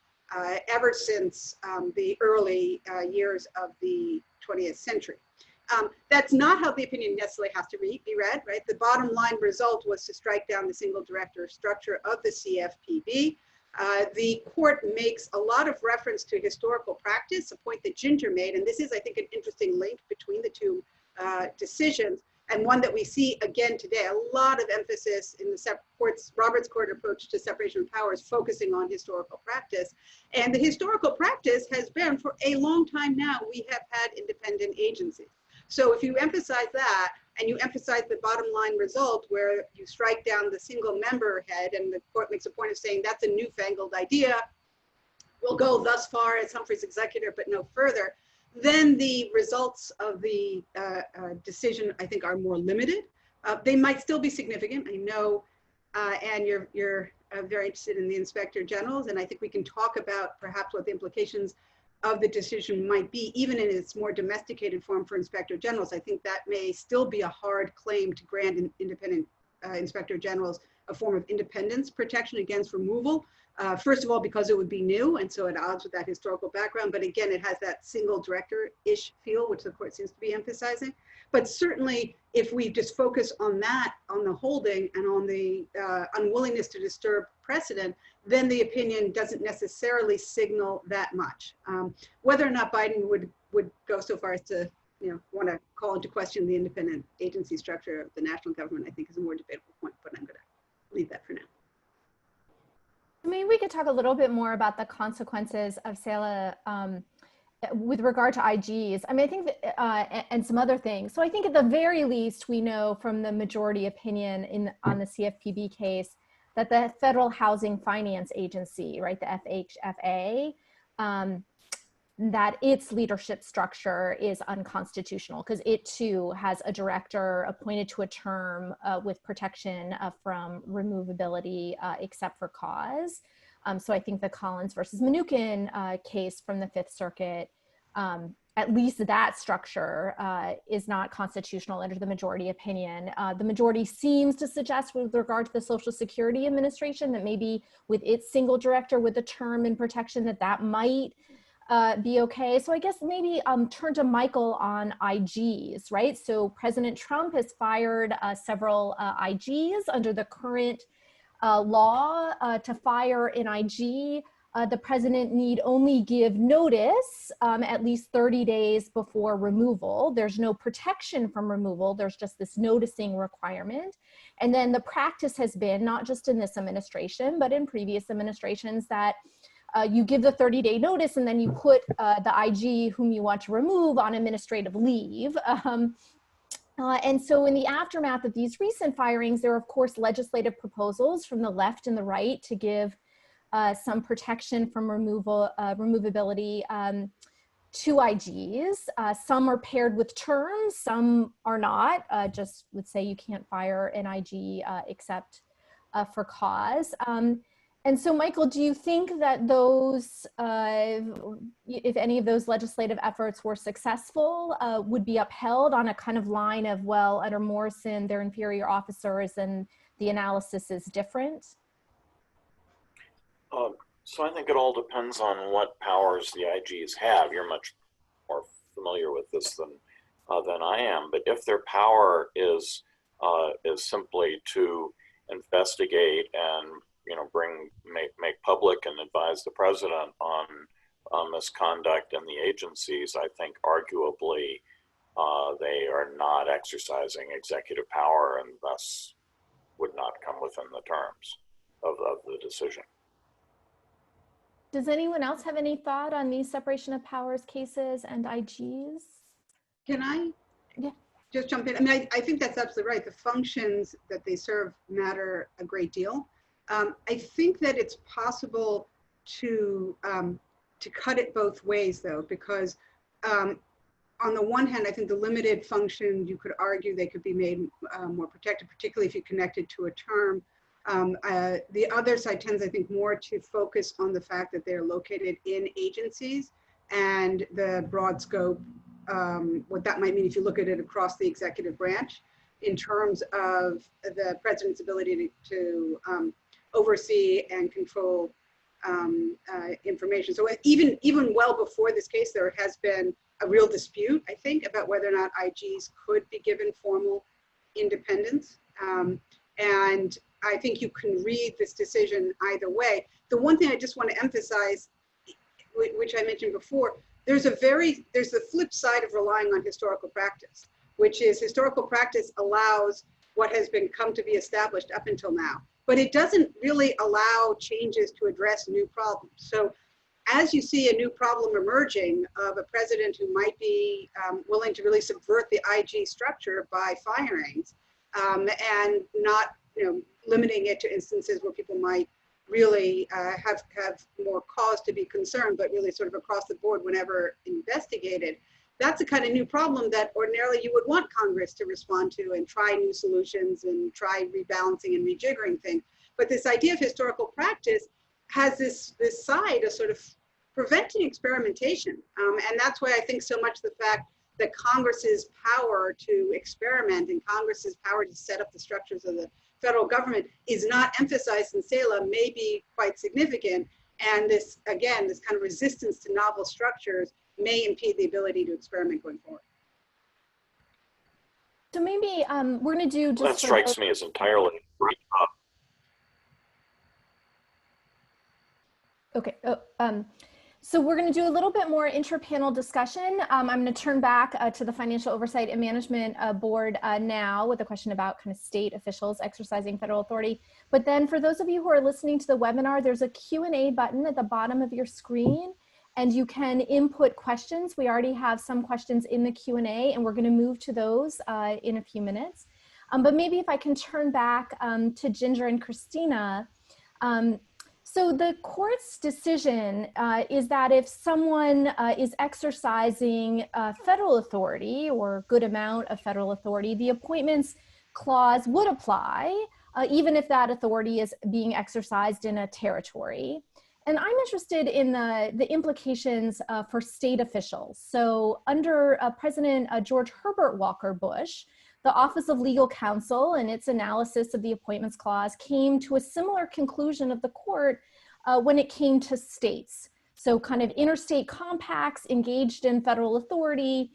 ever since the early years of the 20th century. That's not how the opinion necessarily has to be read, right? The bottom line result was to strike down the single director structure of the CFPB. The court makes a lot of reference to historical practice, a point that Ginger made, and this is, I think, an interesting link between the two decisions, and one that we see again today. A lot of emphasis in the Roberts Court approach to separation of powers, focusing on historical practice. And the historical practice has been, for a long time now, we have had independent agencies. So if you emphasize that, and you emphasize the bottom line result where you strike down the single member head, and the court makes a point of saying that's a newfangled idea, we'll go thus far as Humphrey's executor, but no further, then the results of the decision, I think, are more limited. They might still be significant. I know, and you're very interested in the Inspector Generals, and I think we can talk about perhaps what the implications of the decision might be, even in its more domesticated form for Inspector Generals. I think that may still be a hard claim to grant independent Inspector Generals a form of independence protection against removal. First of all, because it would be new, and so at odds with that historical background. But again, it has that single director-ish feel, which the court seems to be emphasizing. But certainly, if we just focus on that, on the holding and on the unwillingness to disturb precedent, then the opinion doesn't necessarily signal that much. Whether or not Biden would go so far as to want to call into question the independent agency structure of the national government, I think is a more debatable point, but I'm going to leave that for now. Maybe we could talk a little bit more about the consequences of SALA with regard to IGs, I mean, I think that, and some other things. So I think at the very least, we know from the majority opinion on the CFPB case that the Federal Housing Finance Agency, right, the FHFA, that its leadership structure is unconstitutional because it too has a director appointed to a term with protection from removability except for cause. So I think the Collins versus Mnuchin case from the Fifth Circuit, at least that structure is not constitutional under the majority opinion. The majority seems to suggest with regard to the Social Security Administration that maybe with its single director with the term and protection that might be okay. So I guess maybe turn to Michael on IGs, right? So President Trump has fired several IGs under the current law. To fire an IG, the president need only give notice at least 30 days before removal. There's no protection from removal. There's just this noticing requirement. And then the practice has been, not just in this administration, but in previous administrations, that you give the 30-day notice and then you put the IG whom you want to remove on administrative leave. And so in the aftermath of these recent firings, there are of course legislative proposals from the left and the right to give some protection from removability to IGs. Some are paired with terms, some are not. Just would say you can't fire an IG except for cause. And so, Michael, do you think that those, if any of those legislative efforts were successful, would be upheld on a kind of line of, well, under Morrison, they're inferior officers and the analysis is different? So I think it all depends on what powers the IGs have. You're much more familiar with this than I am. But if their power is simply to investigate and make public and advise the president on misconduct in the agencies, I think arguably they are not exercising executive power and thus would not come within the terms of the decision. Does anyone else have any thought on these separation of powers cases and IGs? Can I just jump in? I mean, I think that's absolutely right. The functions that they serve matter a great deal. I think that it's possible to cut it both ways, though, because on the one hand, I think the limited function, you could argue they could be made more protected, particularly if you connect it to a term. The other side tends, I think, more to focus on the fact that they're located in agencies and the broad scope, what that might mean if you look at it across the executive branch in terms of the president's ability to oversee and control information. So even well before this case, there has been a real dispute, I think, about whether or not IGs could be given formal independence. And I think you can read this decision either way. The one thing I just want to emphasize, which I mentioned before, there's the flip side of relying on historical practice, which is historical practice allows what has come to be established up until now, but it doesn't really allow changes to address new problems. So as you see a new problem emerging of a president who might be willing to really subvert the IG structure by firings and not limiting it to instances where people might really have more cause to be concerned, but really sort of across the board whenever investigated, that's a kind of new problem that ordinarily you would want Congress to respond to and try new solutions and try rebalancing and rejiggering things. But this idea of historical practice has this side of sort of preventing experimentation. And that's why I think so much the fact that Congress's power to experiment and Congress's power to set up the structures of the federal government is not emphasized in SALA may be quite significant. And this, again, this kind of resistance to novel structures may impede the ability to experiment going forward. So maybe we're going to do just— That strikes me as entirely right. Okay. So we're going to do a little bit more inter-panel discussion. I'm going to turn back to the Financial Oversight and Management Board now with a question about kind of state officials exercising federal authority. But then for those of you who are listening to the webinar, there's a Q&A button at the bottom of your screen. and you can input questions. We already have some questions in the Q&A, and we're going to move to those in a few minutes. But maybe if I can turn back to Ginger and Christina. So the court's decision is that if someone is exercising federal authority or a good amount of federal authority, the appointments clause would apply, even if that authority is being exercised in a territory. And I'm interested in the implications for state officials. So under President George Herbert Walker Bush, the Office of Legal Counsel and its analysis of the Appointments Clause came to a similar conclusion of the court when it came to states. So kind of interstate compacts engaged in federal authority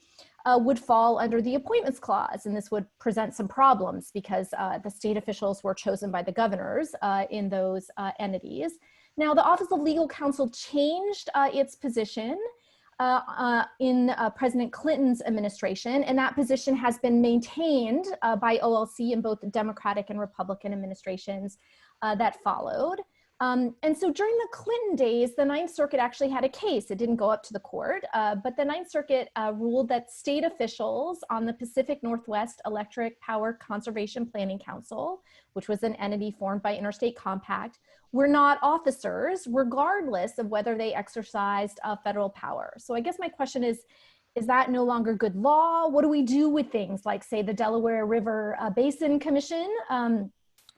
would fall under the Appointments Clause, and this would present some problems because the state officials were chosen by the governors in those entities. Now, the Office of Legal Counsel changed its position in President Clinton's administration, and that position has been maintained by OLC in both the Democratic and Republican administrations that followed. And so during the Clinton days, the Ninth Circuit actually had a case. It didn't go up to the court, but the Ninth Circuit ruled that state officials on the Pacific Northwest Electric Power Conservation Planning Council, which was an entity formed by Interstate Compact, were not officers, regardless of whether they exercised federal power. So I guess my question is that no longer good law? What do we do with things like, say, the Delaware River Basin Commission,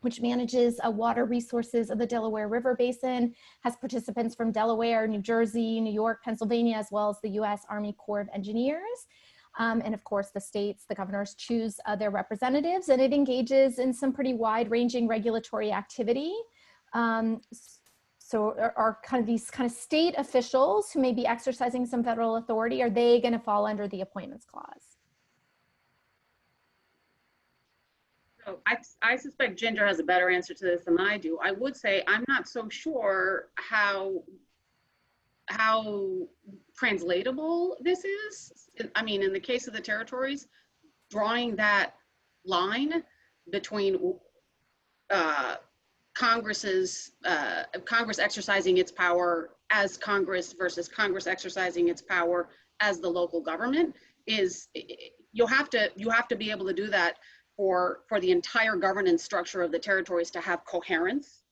which manages water resources of the Delaware River Basin, has participants from Delaware, New Jersey, New York, Pennsylvania, as well as the U.S. Army Corps of Engineers. And of course, the states, the governors choose their representatives, and it engages in some pretty wide-ranging regulatory activity. So are kind of these kind of state officials who may be exercising some federal authority, are they going to fall under the Appointments Clause? So I suspect Ginger has a better answer to this than I do. I would say I'm not so sure how translatable this is. I mean, in the case of the territories, drawing that line between Congress exercising its power as Congress versus Congress exercising its power as the local government is, you have to be able to do that for the entire governance structure of the territories to have coherence,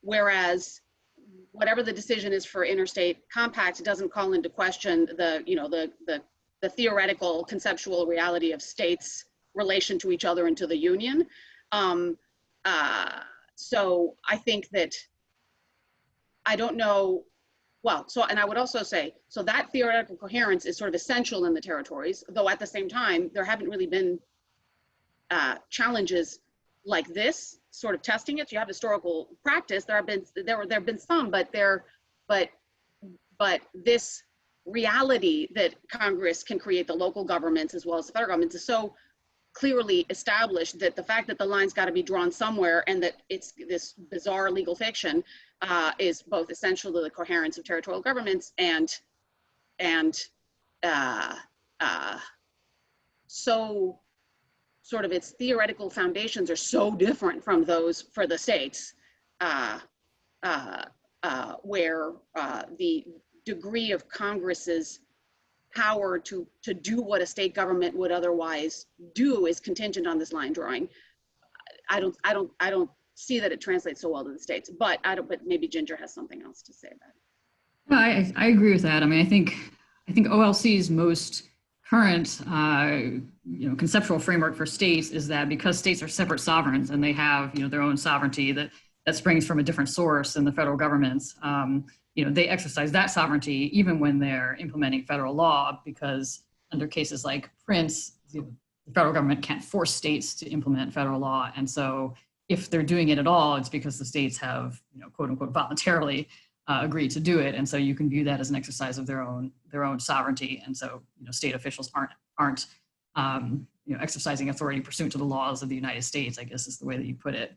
whereas whatever the decision is for interstate compacts, it doesn't call into question the theoretical conceptual reality of states' relation to each other and to the union. So I think that, I don't know, well, so, and I would also say, so that theoretical coherence is sort of essential in the territories, though at the same time, there haven't really been challenges like this sort of testing it. You have historical practice. There have been some, but this reality that Congress can create the local governments as well as the federal governments is so clearly established that the fact that the line's got to be drawn somewhere and that it's this bizarre legal fiction is both essential to the coherence of territorial governments and so sort of its theoretical foundations are so different from those for the states, where the degree of Congress's power to do what a state government would otherwise do is contingent on this line drawing. I don't see that it translates so well to the states, but maybe Ginger has something else to say about it. No, I agree with that. I mean, I think OLC's most current conceptual framework for states is that because states are separate sovereigns and they have their own sovereignty that springs from a different source than the federal government's, they exercise that sovereignty even when they're implementing federal law, because under cases like Prince, the federal government can't force states to implement federal law. And so if they're doing it at all, it's because the states have, quote unquote, voluntarily agreed to do it. And so you can view that as an exercise of their own sovereignty. And so, state officials aren't exercising authority pursuant to the laws of the United States, I guess is the way that you put it.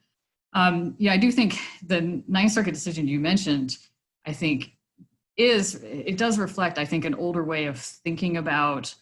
I do think the Ninth Circuit decision you mentioned, I think it does reflect, I think, an older way of thinking about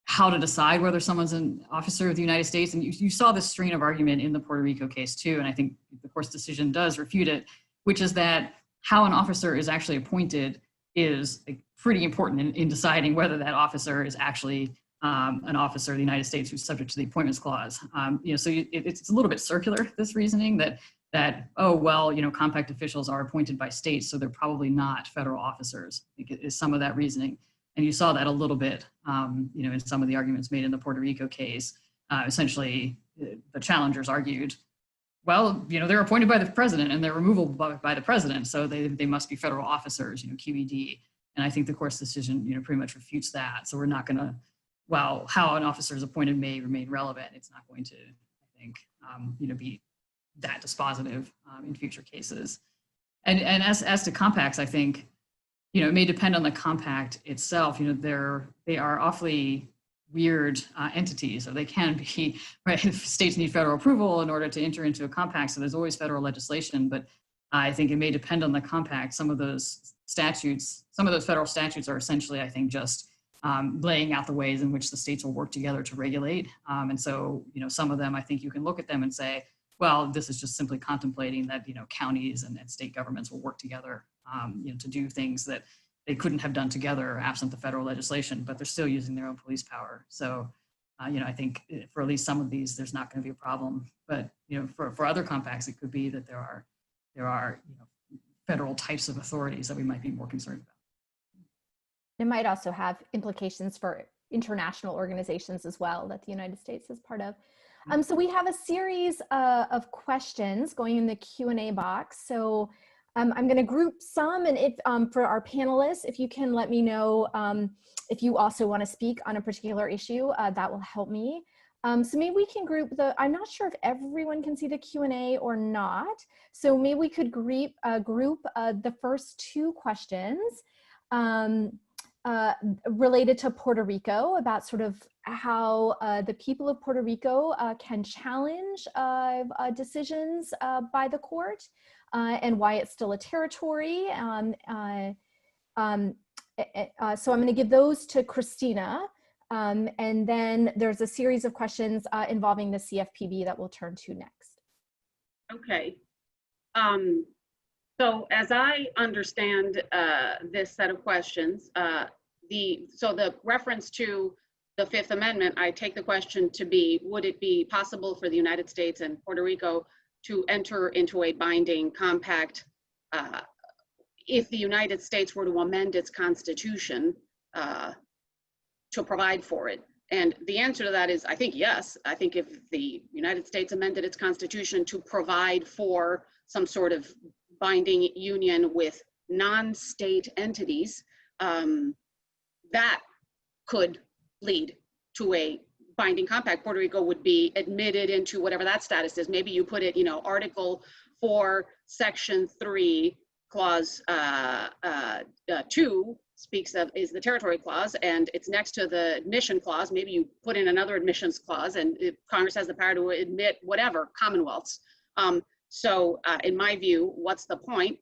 how to decide whether someone's an officer of the United States. And you saw this strain of argument in the Puerto Rico case too. And I think the court's decision does refute it, which is that how an officer is actually appointed is pretty important in deciding whether that officer is actually an officer of the United States who's subject to the Appointments Clause. So it's a little bit circular, this reasoning that oh, well, compact officials are appointed by states, so they're probably not federal officers. I think it is some of that reasoning. And you saw that a little bit, in some of the arguments made in the Puerto Rico case. Essentially, the challengers argued, well, they're appointed by the president and they're removable by the president, so they must be federal officers, QED. And I think the court's decision, pretty much refutes that. So we're not going to, well, how an officer is appointed may remain relevant. It's not going to, I think, be that dispositive in future cases. And as to compacts, I think, it may depend on the compact itself. They are awfully weird entities, or they can be, right? States need federal approval in order to enter into a compact, so there's always federal legislation, but I think it may depend on the compact. Some of those federal statutes are essentially, I think, just laying out the ways in which the states will work together to regulate. And so, some of them, I think you can look at them and say, well, this is just simply contemplating that, counties and state governments will work together, to do things that they couldn't have done together absent the federal legislation, but they're still using their own police power. So, I think for at least some of these, there's not going to be a problem. But, for other compacts, it could be that there are federal types of authorities that we might be more concerned about. It might also have implications for international organizations as well that the United States is part of. So we have a series of questions going in the Q&A box. So I'm going to group some, and if for our panelists, if you can let me know if you also want to speak on a particular issue, that will help me. So maybe we can group I'm not sure if everyone can see the Q&A or not. So maybe we could group the first two questions related to Puerto Rico, about sort of how the people of Puerto Rico can challenge decisions by the court, and why it's still a territory. So I'm going to give those to Christina. And then there's a series of questions involving the CFPB that we'll turn to next. Okay. So as I understand this set of questions, the reference to the Fifth Amendment, I take the question to be, would it be possible for the United States and Puerto Rico to enter into a binding compact if the United States were to amend its constitution to provide for it? And the answer to that is, I think, yes. I think if the United States amended its constitution to provide for some sort of binding union with non-state entities, that could lead to a binding compact. Puerto Rico would be admitted into whatever that status is. Maybe you put it, Article 4, Section 3, Clause 2 speaks of, is the territory clause, and it's next to the admission clause. Maybe you put in another admissions clause, and Congress has the power to admit whatever commonwealths. So in my view, what's the point?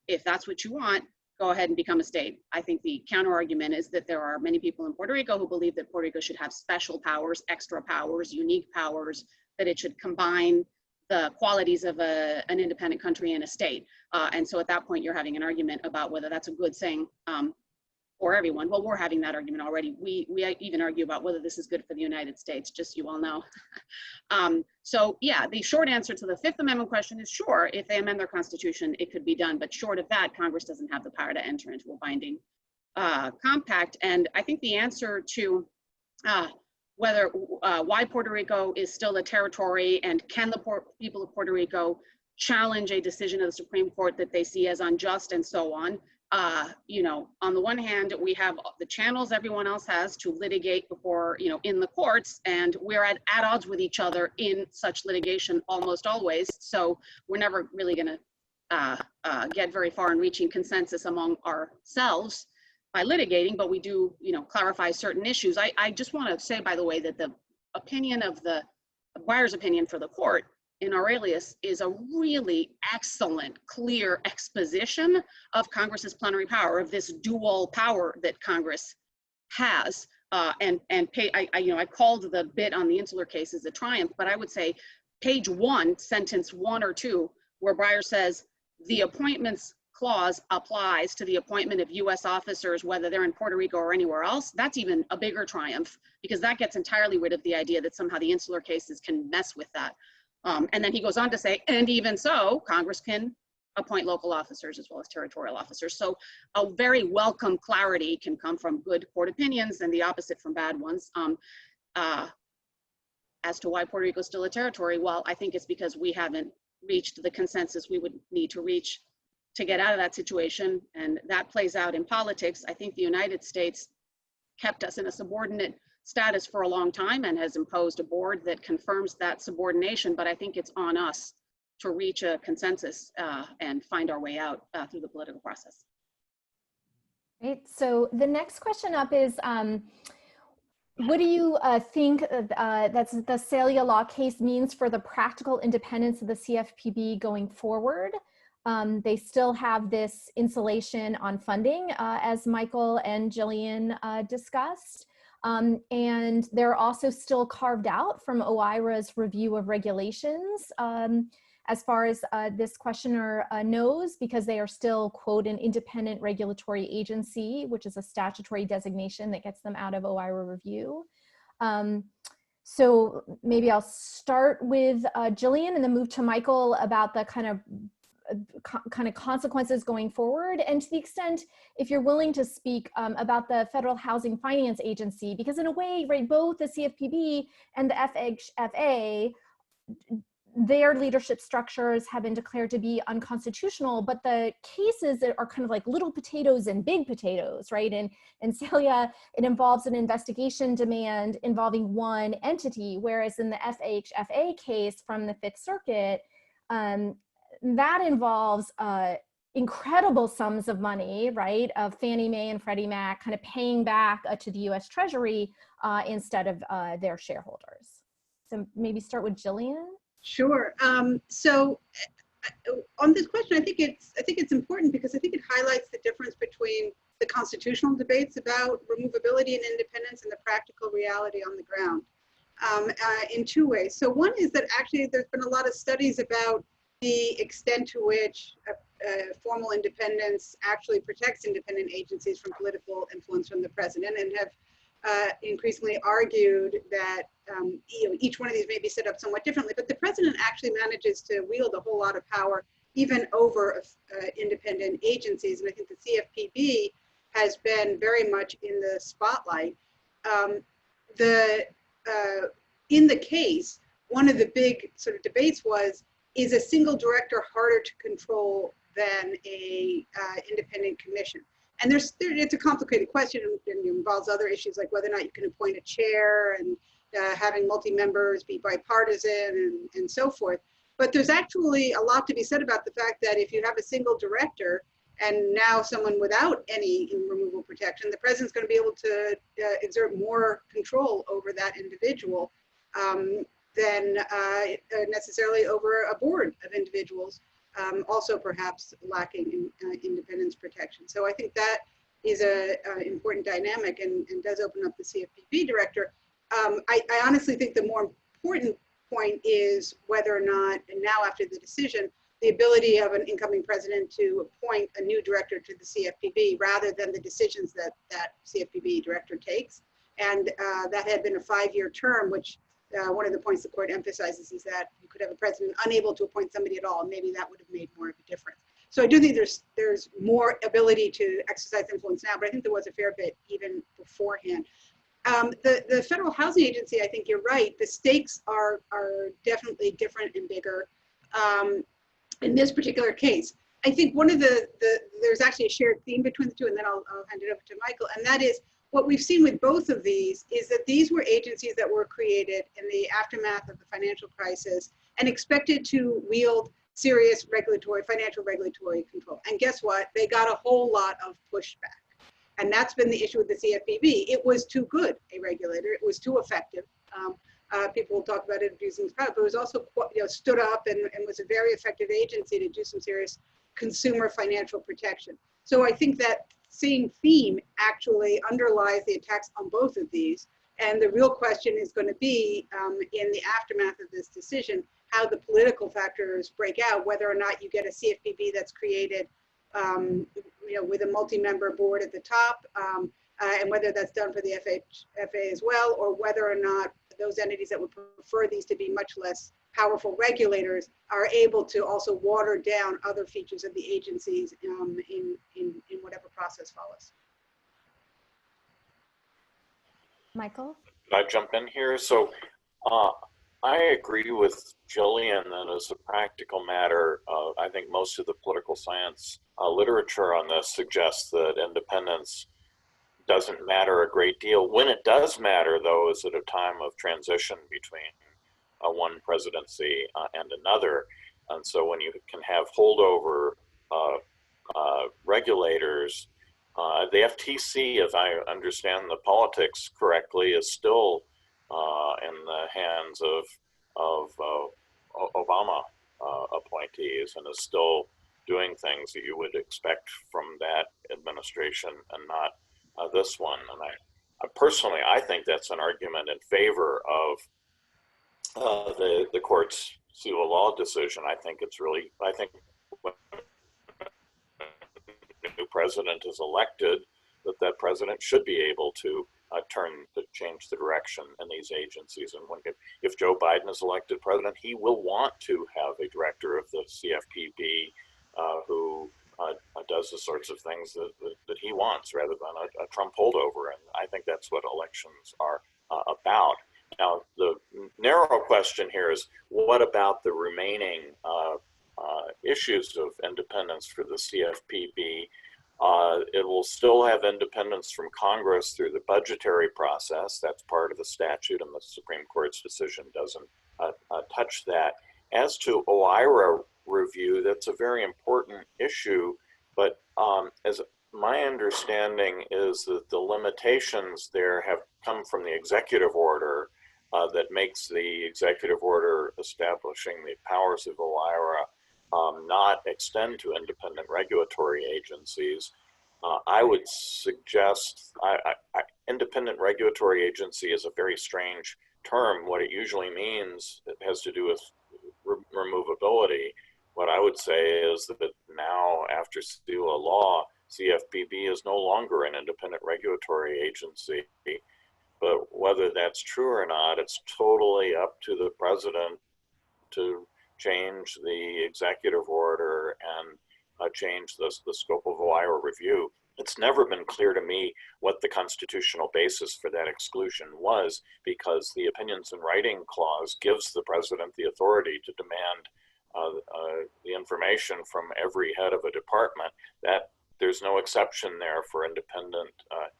If that's what you want, go ahead and become a state. I think the counter argument is that there are many people in Puerto Rico who believe that Puerto Rico should have special powers, extra powers, unique powers, that it should combine the qualities of an independent country and a state. And so at that point, you're having an argument about whether that's a good thing for everyone. Well, we're having that argument already. We even argue about whether this is good for the United States, just so you all know. So yeah, the short answer to the Fifth Amendment question is sure, if they amend their constitution, it could be done. But short of that, Congress doesn't have the power to enter into a binding compact. And I think the answer to why Puerto Rico is still a territory, and can the people of Puerto Rico challenge a decision of the Supreme Court that they see as unjust and so on. On the one hand, we have the channels everyone else has to litigate before, in the courts, and we're at odds with each other in such litigation almost always. So we're never really going to get very far in reaching consensus among ourselves by litigating, but we do, clarify certain issues. I just want to say, by the way, that the opinion of the buyer's opinion for the court in Aurelius is a really excellent, clear exposition of Congress's plenary power, of this dual power that Congress has. I called the bit on the Insular Cases a triumph, but I would say page 1, sentence 1 or 2, where Breyer says, the appointments clause applies to the appointment of US officers, whether they're in Puerto Rico or anywhere else, that's even a bigger triumph, because that gets entirely rid of the idea that somehow the insular cases can mess with that. And then he goes on to say, and even so, Congress can appoint local officers as well as territorial officers. So a very welcome clarity can come from good court opinions and the opposite from bad ones. As to why Puerto Rico is still a territory, well, I think it's because we haven't reached the consensus we would need to reach to get out of that situation. And that plays out in politics. I think the United States kept us in a subordinate status for a long time and has imposed a board that confirms that subordination. But I think it's on us to reach a consensus and find our way out through the political process. Right. So the next question up is, what do you think that the Celia law case means for the practical independence of the CFPB going forward? They still have this insulation on funding, as Michael and Jillian discussed. And they're also still carved out from OIRA's review of regulations, as far as this questioner knows, because they are still, quote, an independent regulatory agency, which is a statutory designation that gets them out of OIRA review. So maybe I'll start with Jillian and then move to Michael about the kind of consequences going forward, and to the extent, if you're willing to speak about the Federal Housing Finance Agency, because in a way, right, both the CFPB and the FHFA, their leadership structures have been declared to be unconstitutional, but the cases that are kind of like little potatoes and big potatoes, right? And in Celia, it involves an investigation demand involving one entity, whereas in the FHFA case from the Fifth Circuit, that involves incredible sums of money, right, of Fannie Mae and Freddie Mac kind of paying back to the US Treasury instead of their shareholders. So maybe start with Jillian. Sure. So on this question, I think it's important because I think it highlights the difference between the constitutional debates about removability and independence and the practical reality on the ground in two ways. So one is that actually there's been a lot of studies about the extent to which formal independence actually protects independent agencies from political influence from the president, and have increasingly argued that each one of these may be set up somewhat differently, but the president actually manages to wield a whole lot of power even over independent agencies. And I think the CFPB has been very much in the spotlight. In the case, one of the big sort of debates was, is a single director harder to control than a independent commission? And it's a complicated question, and involves other issues like whether or not you can appoint a chair and having multi-members be bipartisan and so forth. But there's actually a lot to be said about the fact that if you have a single director and now someone without any removal protection, the president's going to be able to exert more control over that individual than necessarily over a board of individuals, also perhaps lacking in independence protection. So I think that is an important dynamic and does open up the CFPB director. I honestly think the more important point is whether or not, and now after the decision, the ability of an incoming president to appoint a new director to the CFPB rather than the decisions that that CFPB director takes. And that had been a 5-year term, which one of the points the court emphasizes is that you could have a president unable to appoint somebody at all, and maybe that would have made more of a difference. So I do think there's more ability to exercise influence now, but I think there was a fair bit even beforehand. The Federal Housing Agency, I think you're right, the stakes are definitely different and bigger in this particular case. I think one of there's actually a shared theme between the two, and then I'll hand it over to Michael, and that is what we've seen with both of these is that these were agencies that were created in the aftermath of the financial crisis and expected to wield serious financial regulatory control. And guess what? They got a whole lot of pushback. And that's been the issue with the CFPB. It was too good a regulator. It was too effective. People will talk about it abusing its power, but it was also stood up and was a very effective agency to do some serious consumer financial protection. So I think that same theme actually underlies the attacks on both of these. And the real question is going to be in the aftermath of this decision, how the political factors break out, whether or not you get a CFPB that's created with a multi-member board at the top, and whether that's done for the FA as well, or whether or not those entities that would prefer these to be much less powerful regulators are able to also water down other features of the agencies in whatever process follows. Michael? Can I jump in here? So I agree with Jillian that as a practical matter, I think most of the political science literature on this suggests that independence doesn't matter a great deal. When it does matter, though, is at a time of transition between one presidency and another. And so when you can have holdover regulators, the FTC, if I understand the politics correctly, is still in the hands of Obama appointees and is still doing things that you would expect from that administration and not this one. And I personally, I think that's an argument in favor of the court's seal of law decision. I think when a new president is elected, that president should be able to change the direction in these agencies. And if Joe Biden is elected president, he will want to have a director of the CFPB who does the sorts of things that he wants rather than a Trump holdover. And I think that's what elections are about. Now, the narrow question here is, what about the remaining issues of independence for the CFPB? It will still have independence from Congress through the budgetary process. That's part of the statute, and the Supreme Court's decision doesn't touch that. As to OIRA review, that's a very important issue, but as my understanding is that the limitations there have come from the executive order that makes the executive order establishing the powers of OIRA not extend to independent regulatory agencies. I would suggest independent regulatory agency is a very strange term. What it usually means, it has to do with removability. What I would say is that now, after seal of law, CFPB is no longer an independent regulatory agency. But whether that's true or not, it's totally up to the president to change the executive order and change the scope of OIRA review. It's never been clear to me what the constitutional basis for that exclusion was, because the opinions in writing clause gives the president the authority to demand the information from every head of a department. That there's no exception there for independent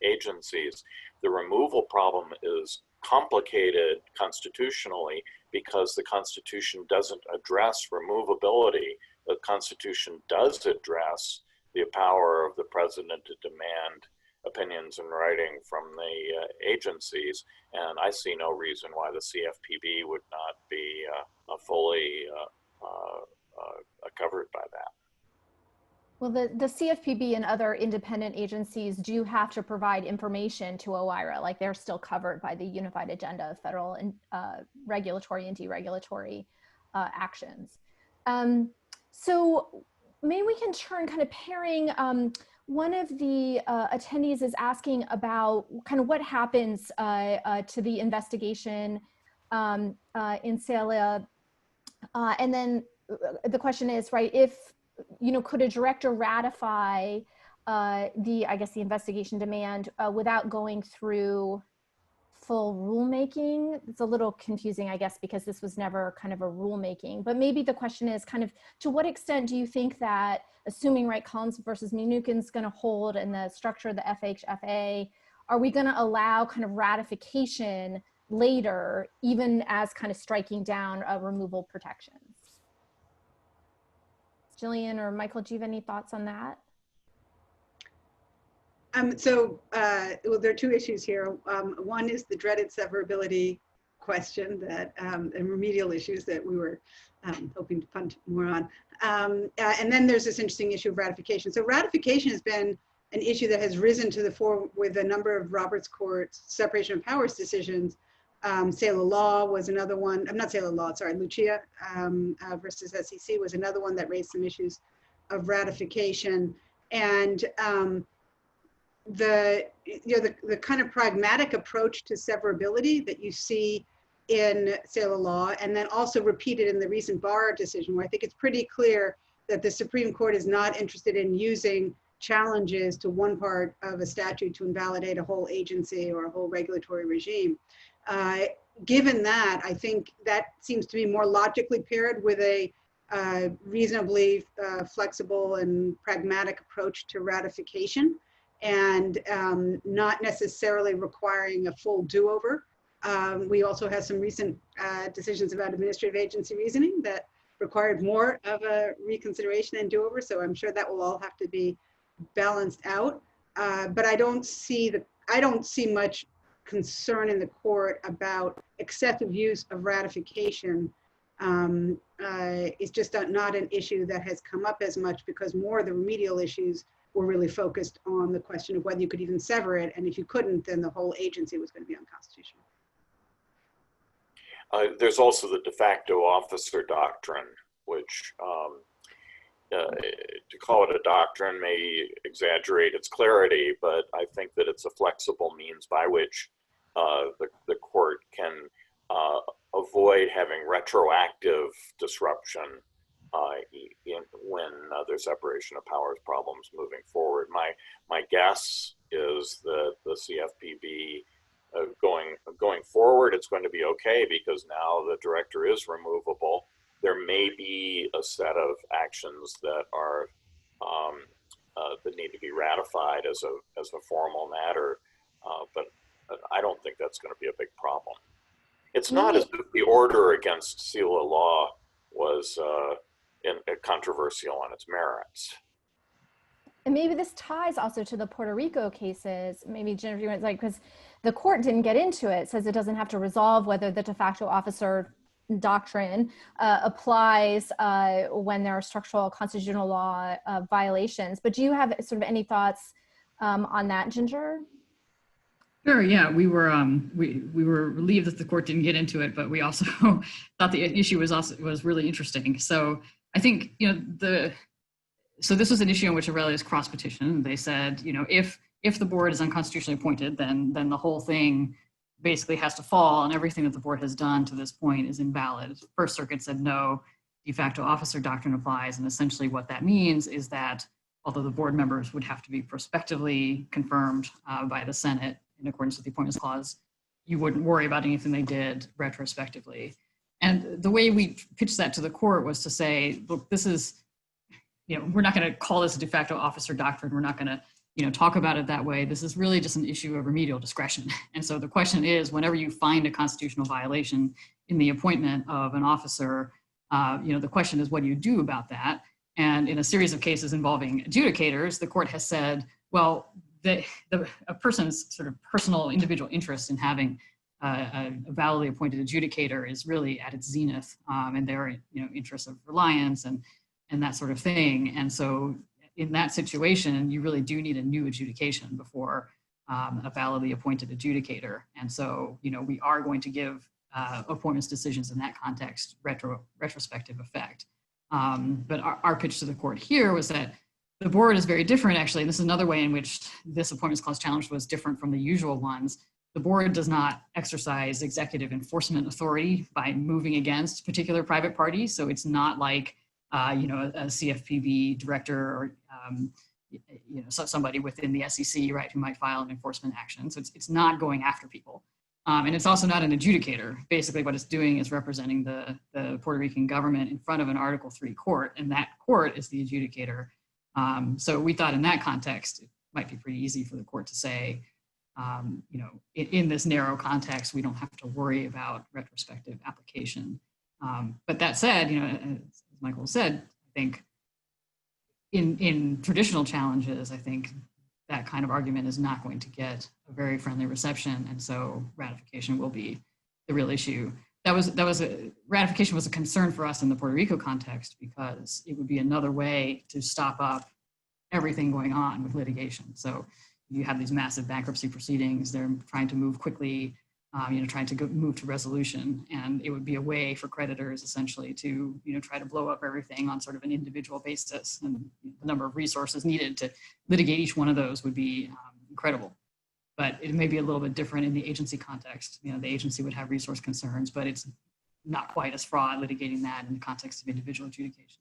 agencies. The removal problem is complicated constitutionally because the Constitution doesn't address removability. The Constitution does address the power of the president to demand opinions in writing from the agencies, and I see no reason why the CFPB would not be fully covered by that. Well, the CFPB and other independent agencies do have to provide information to OIRA, like they're still covered by the unified agenda of federal and regulatory and deregulatory actions. So maybe we can turn kind of pairing, one of the attendees is asking about kind of what happens to the investigation in Celia. And then the question is, right, if, could a director ratify the investigation demand without going through full rulemaking? It's a little confusing, I guess, because this was never kind of a rulemaking, but maybe the question is kind of, to what extent do you think that, assuming, right, Collins versus Mnuchin's going to hold and the structure of the FHFA, are we going to allow kind of ratification later, even as kind of striking down removal protections? Jillian or Michael, do you have any thoughts on that? Well, there are two issues here. One is the dreaded severability question that, and remedial issues that we were hoping to punt more on. And then there's this interesting issue of ratification. So ratification has been an issue that has risen to the fore with a number of Roberts Court's separation of powers decisions. Sailor Law was another one. I'm not Sailor Law, sorry, Lucia versus SEC was another one that raised some issues of ratification. And the kind of pragmatic approach to severability that you see in Sailor law, and then also repeated in the recent Barr decision, where I think it's pretty clear that the Supreme Court is not interested in using challenges to one part of a statute to invalidate a whole agency or a whole regulatory regime. Given that, I think that seems to be more logically paired with a reasonably flexible and pragmatic approach to ratification, and not necessarily requiring a full do-over. We also have some recent decisions about administrative agency reasoning that required more of a reconsideration and do-over, so I'm sure that will all have to be balanced out. But I don't see much concern in the court about excessive use of ratification. It's just not an issue that has come up as much, because more of the remedial issues were really focused on the question of whether you could even sever it, and if you couldn't, then the whole agency was going to be unconstitutional. There's also the de facto officer doctrine, which to call it a doctrine may exaggerate its clarity, but I think that it's a flexible means by which the court can avoid having retroactive disruption when there's separation of powers problems moving forward. My guess is that the CFPB going forward, it's going to be okay, because now the director is removable. There may be a set of actions that are that need to be ratified as a formal matter, but I don't think that's going to be a big problem. It's not as if the order against SELA law was controversial on its merits. And maybe this ties also to the Puerto Rico cases. Maybe Jennifer, you want, like, because the court didn't get into it, says it doesn't have to resolve whether the de facto officer doctrine applies when there are structural constitutional law violations. But do you have sort of any thoughts on that, Ginger? Sure. Yeah, we were relieved that the court didn't get into it, but we also thought the issue was really interesting. So I think, you know, so this was an issue in which Aurelius cross petitioned. They said, you know, if the board is unconstitutionally appointed, then the whole thing basically has to fall, and everything that the board has done to this point is invalid. First Circuit said no, de facto officer doctrine applies, and essentially what that means is that although the board members would have to be prospectively confirmed by the Senate in accordance with the Appointments Clause, you wouldn't worry about anything they did retrospectively. And the way we pitched that to the court was to say, look, this is, you know, we're not going to call this a de facto officer doctrine. We're not going to, you know, talk about it that way. This is really just an issue of remedial discretion. And so the question is, whenever you find a constitutional violation in the appointment of an officer, you know, the question is, what do you do about that? And in a series of cases involving adjudicators, the court has said, well, a person's sort of personal individual interest in having a validly appointed adjudicator is really at its zenith, and their, you know, interests of reliance and that sort of thing. And so in that situation, you really do need a new adjudication before a validly appointed adjudicator. And so, you know, we are going to give appointments decisions in that context retrospective effect. But our pitch to the court here was that the board is very different, actually. This is another way in which this Appointments Clause challenge was different from the usual ones. The board does not exercise executive enforcement authority by moving against particular private parties. So it's not like, you know, a CFPB director or, you know, somebody within the SEC, right, who might file an enforcement action. So it's not going after people. And it's also not an adjudicator. Basically what it's doing is representing the Puerto Rican government in front of an Article III court, and that court is the adjudicator. So we thought in that context, it might be pretty easy for the court to say, you know, in this narrow context, we don't have to worry about retrospective application. But that said, you know, as Michael said, I think in traditional challenges, I think that kind of argument is not going to get a very friendly reception, and so ratification will be the real issue. Ratification was a concern for us in the Puerto Rico context, because it would be another way to stop up everything going on with litigation. So you have these massive bankruptcy proceedings, they're trying to move quickly. trying to move to resolution. And it would be a way for creditors essentially to, try to blow up everything on sort of an individual basis. And the number of resources needed to litigate each one of those would be incredible. But it may be a little bit different in the agency context. The agency would have resource concerns, but it's not quite as fraught litigating that in the context of individual adjudication.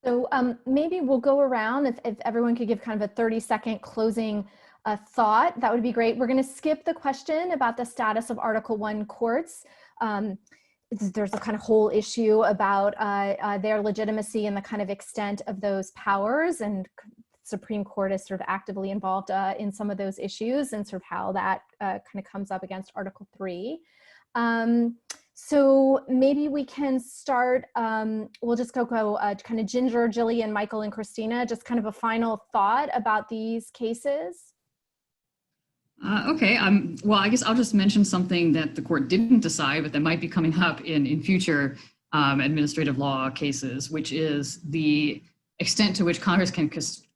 So maybe we'll go around if everyone could give kind of a 30-second closing thought, that would be great. We're going to skip the question about the status of Article 1 courts. There's a kind of whole issue about their legitimacy and the kind of extent of those powers, and Supreme Court is sort of actively involved in some of those issues and sort of how that kind of comes up against Article 3. So maybe we can start, we'll just go kind of Ginger, Jillian, Michael, and Christina, just kind of a final thought about these cases. Okay, well, I guess I'll just mention something that the court didn't decide, but that might be coming up in future administrative law cases, which is the extent to which Congress can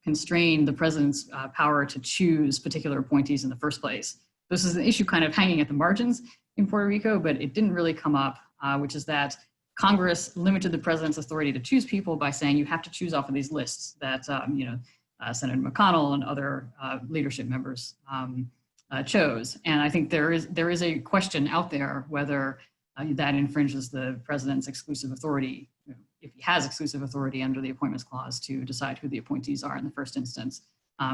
constrain the president's power to choose particular appointees in the first place. This is an issue kind of hanging at the margins in Puerto Rico, but it didn't really come up, which is that Congress limited the president's authority to choose people by saying you have to choose off of these lists that Senator McConnell and other leadership members chose. And I think there is a question out there whether that infringes the president's exclusive authority, if he has exclusive authority under the Appointments Clause to decide who the appointees are in the first instance.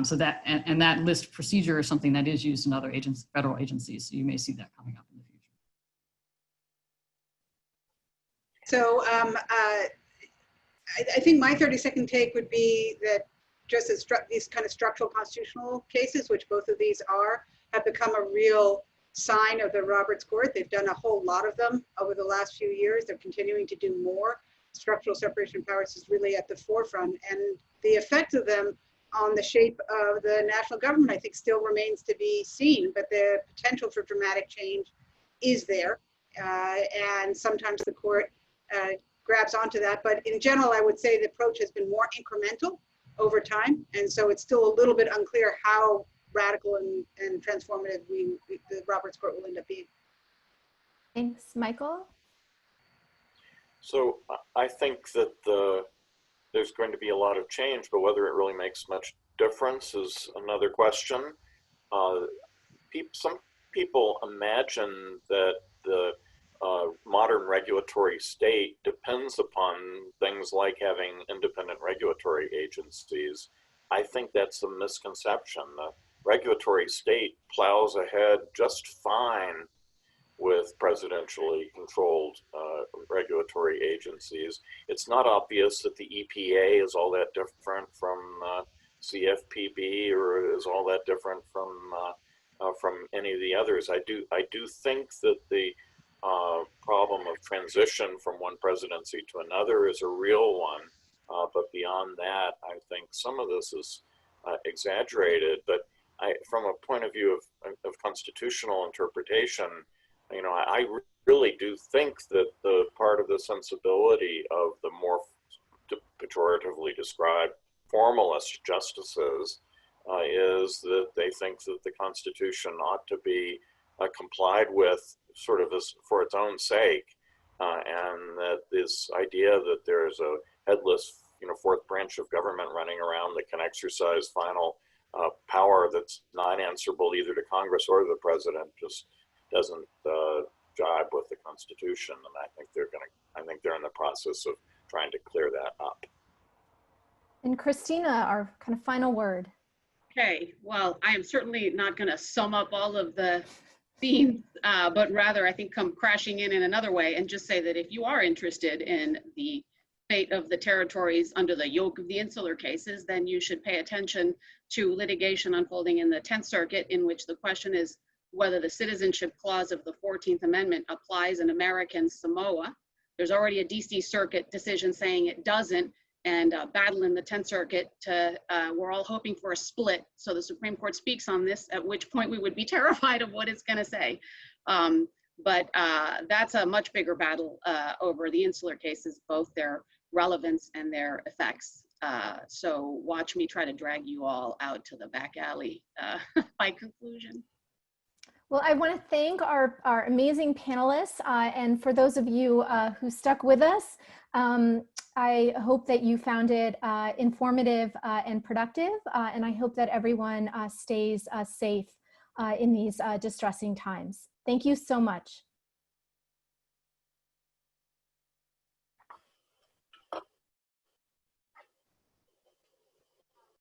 So that and that list procedure is something that is used in other federal agencies. So you may see that coming up in the future. So I think my 30-second take would be that just as these kind of structural constitutional cases, which both of these are, have become a real sign of the Roberts Court. They've done a whole lot of them over the last few years. They're continuing to do more. Structural separation of powers is really at the forefront, and the effect of them on the shape of the national government, I think, still remains to be seen, but the potential for dramatic change is there, and sometimes the court grabs onto that. But in general, I would say the approach has been more incremental over time, and so it's still a little bit unclear how radical and transformative the Roberts Court will end up being. Thanks, Michael. So I think that there's going to be a lot of change, but whether it really makes much difference is another question. Some people imagine that the modern regulatory state depends upon things like having independent regulatory agencies. I think that's a misconception. The regulatory state plows ahead just fine with presidentially controlled regulatory agencies. It's not obvious that the EPA is all that different from Cfpb or is all that different from any of the others. I do think that the problem of transition from one presidency to another is a real one, but beyond that, I think some of this is exaggerated. But from a point of view of constitutional interpretation, I really do think that the part of the sensibility of the more pejoratively described formalist justices is that they think that the Constitution ought to be complied with sort of for its own sake, and that this idea that there's a headless, fourth branch of government running around that can exercise final power that's not answerable either to Congress or the president just doesn't jibe with the Constitution, and I think they're in the process of trying to clear that up. And Christina, our kind of final word. Okay, well, I am certainly not going to sum up all of the themes, but rather I think come crashing in another way and just say that if you are interested in the fate of the territories under the yoke of the Insular Cases, then you should pay attention to litigation unfolding in the 10th Circuit, in which the question is whether the citizenship clause of the 14th Amendment applies in American Samoa. There's already a DC Circuit decision saying it doesn't, and battle in the 10th Circuit we're all hoping for a split. So the Supreme Court speaks on this, at which point we would be terrified of what it's gonna say. But that's a much bigger battle over the Insular Cases, both their relevance and their effects. So watch me try to drag you all out to the back alley by conclusion. Well, I want to thank our amazing panelists, and for those of you who stuck with us, I hope that you found it informative and productive, and I hope that everyone stays safe in these distressing times. Thank you so much.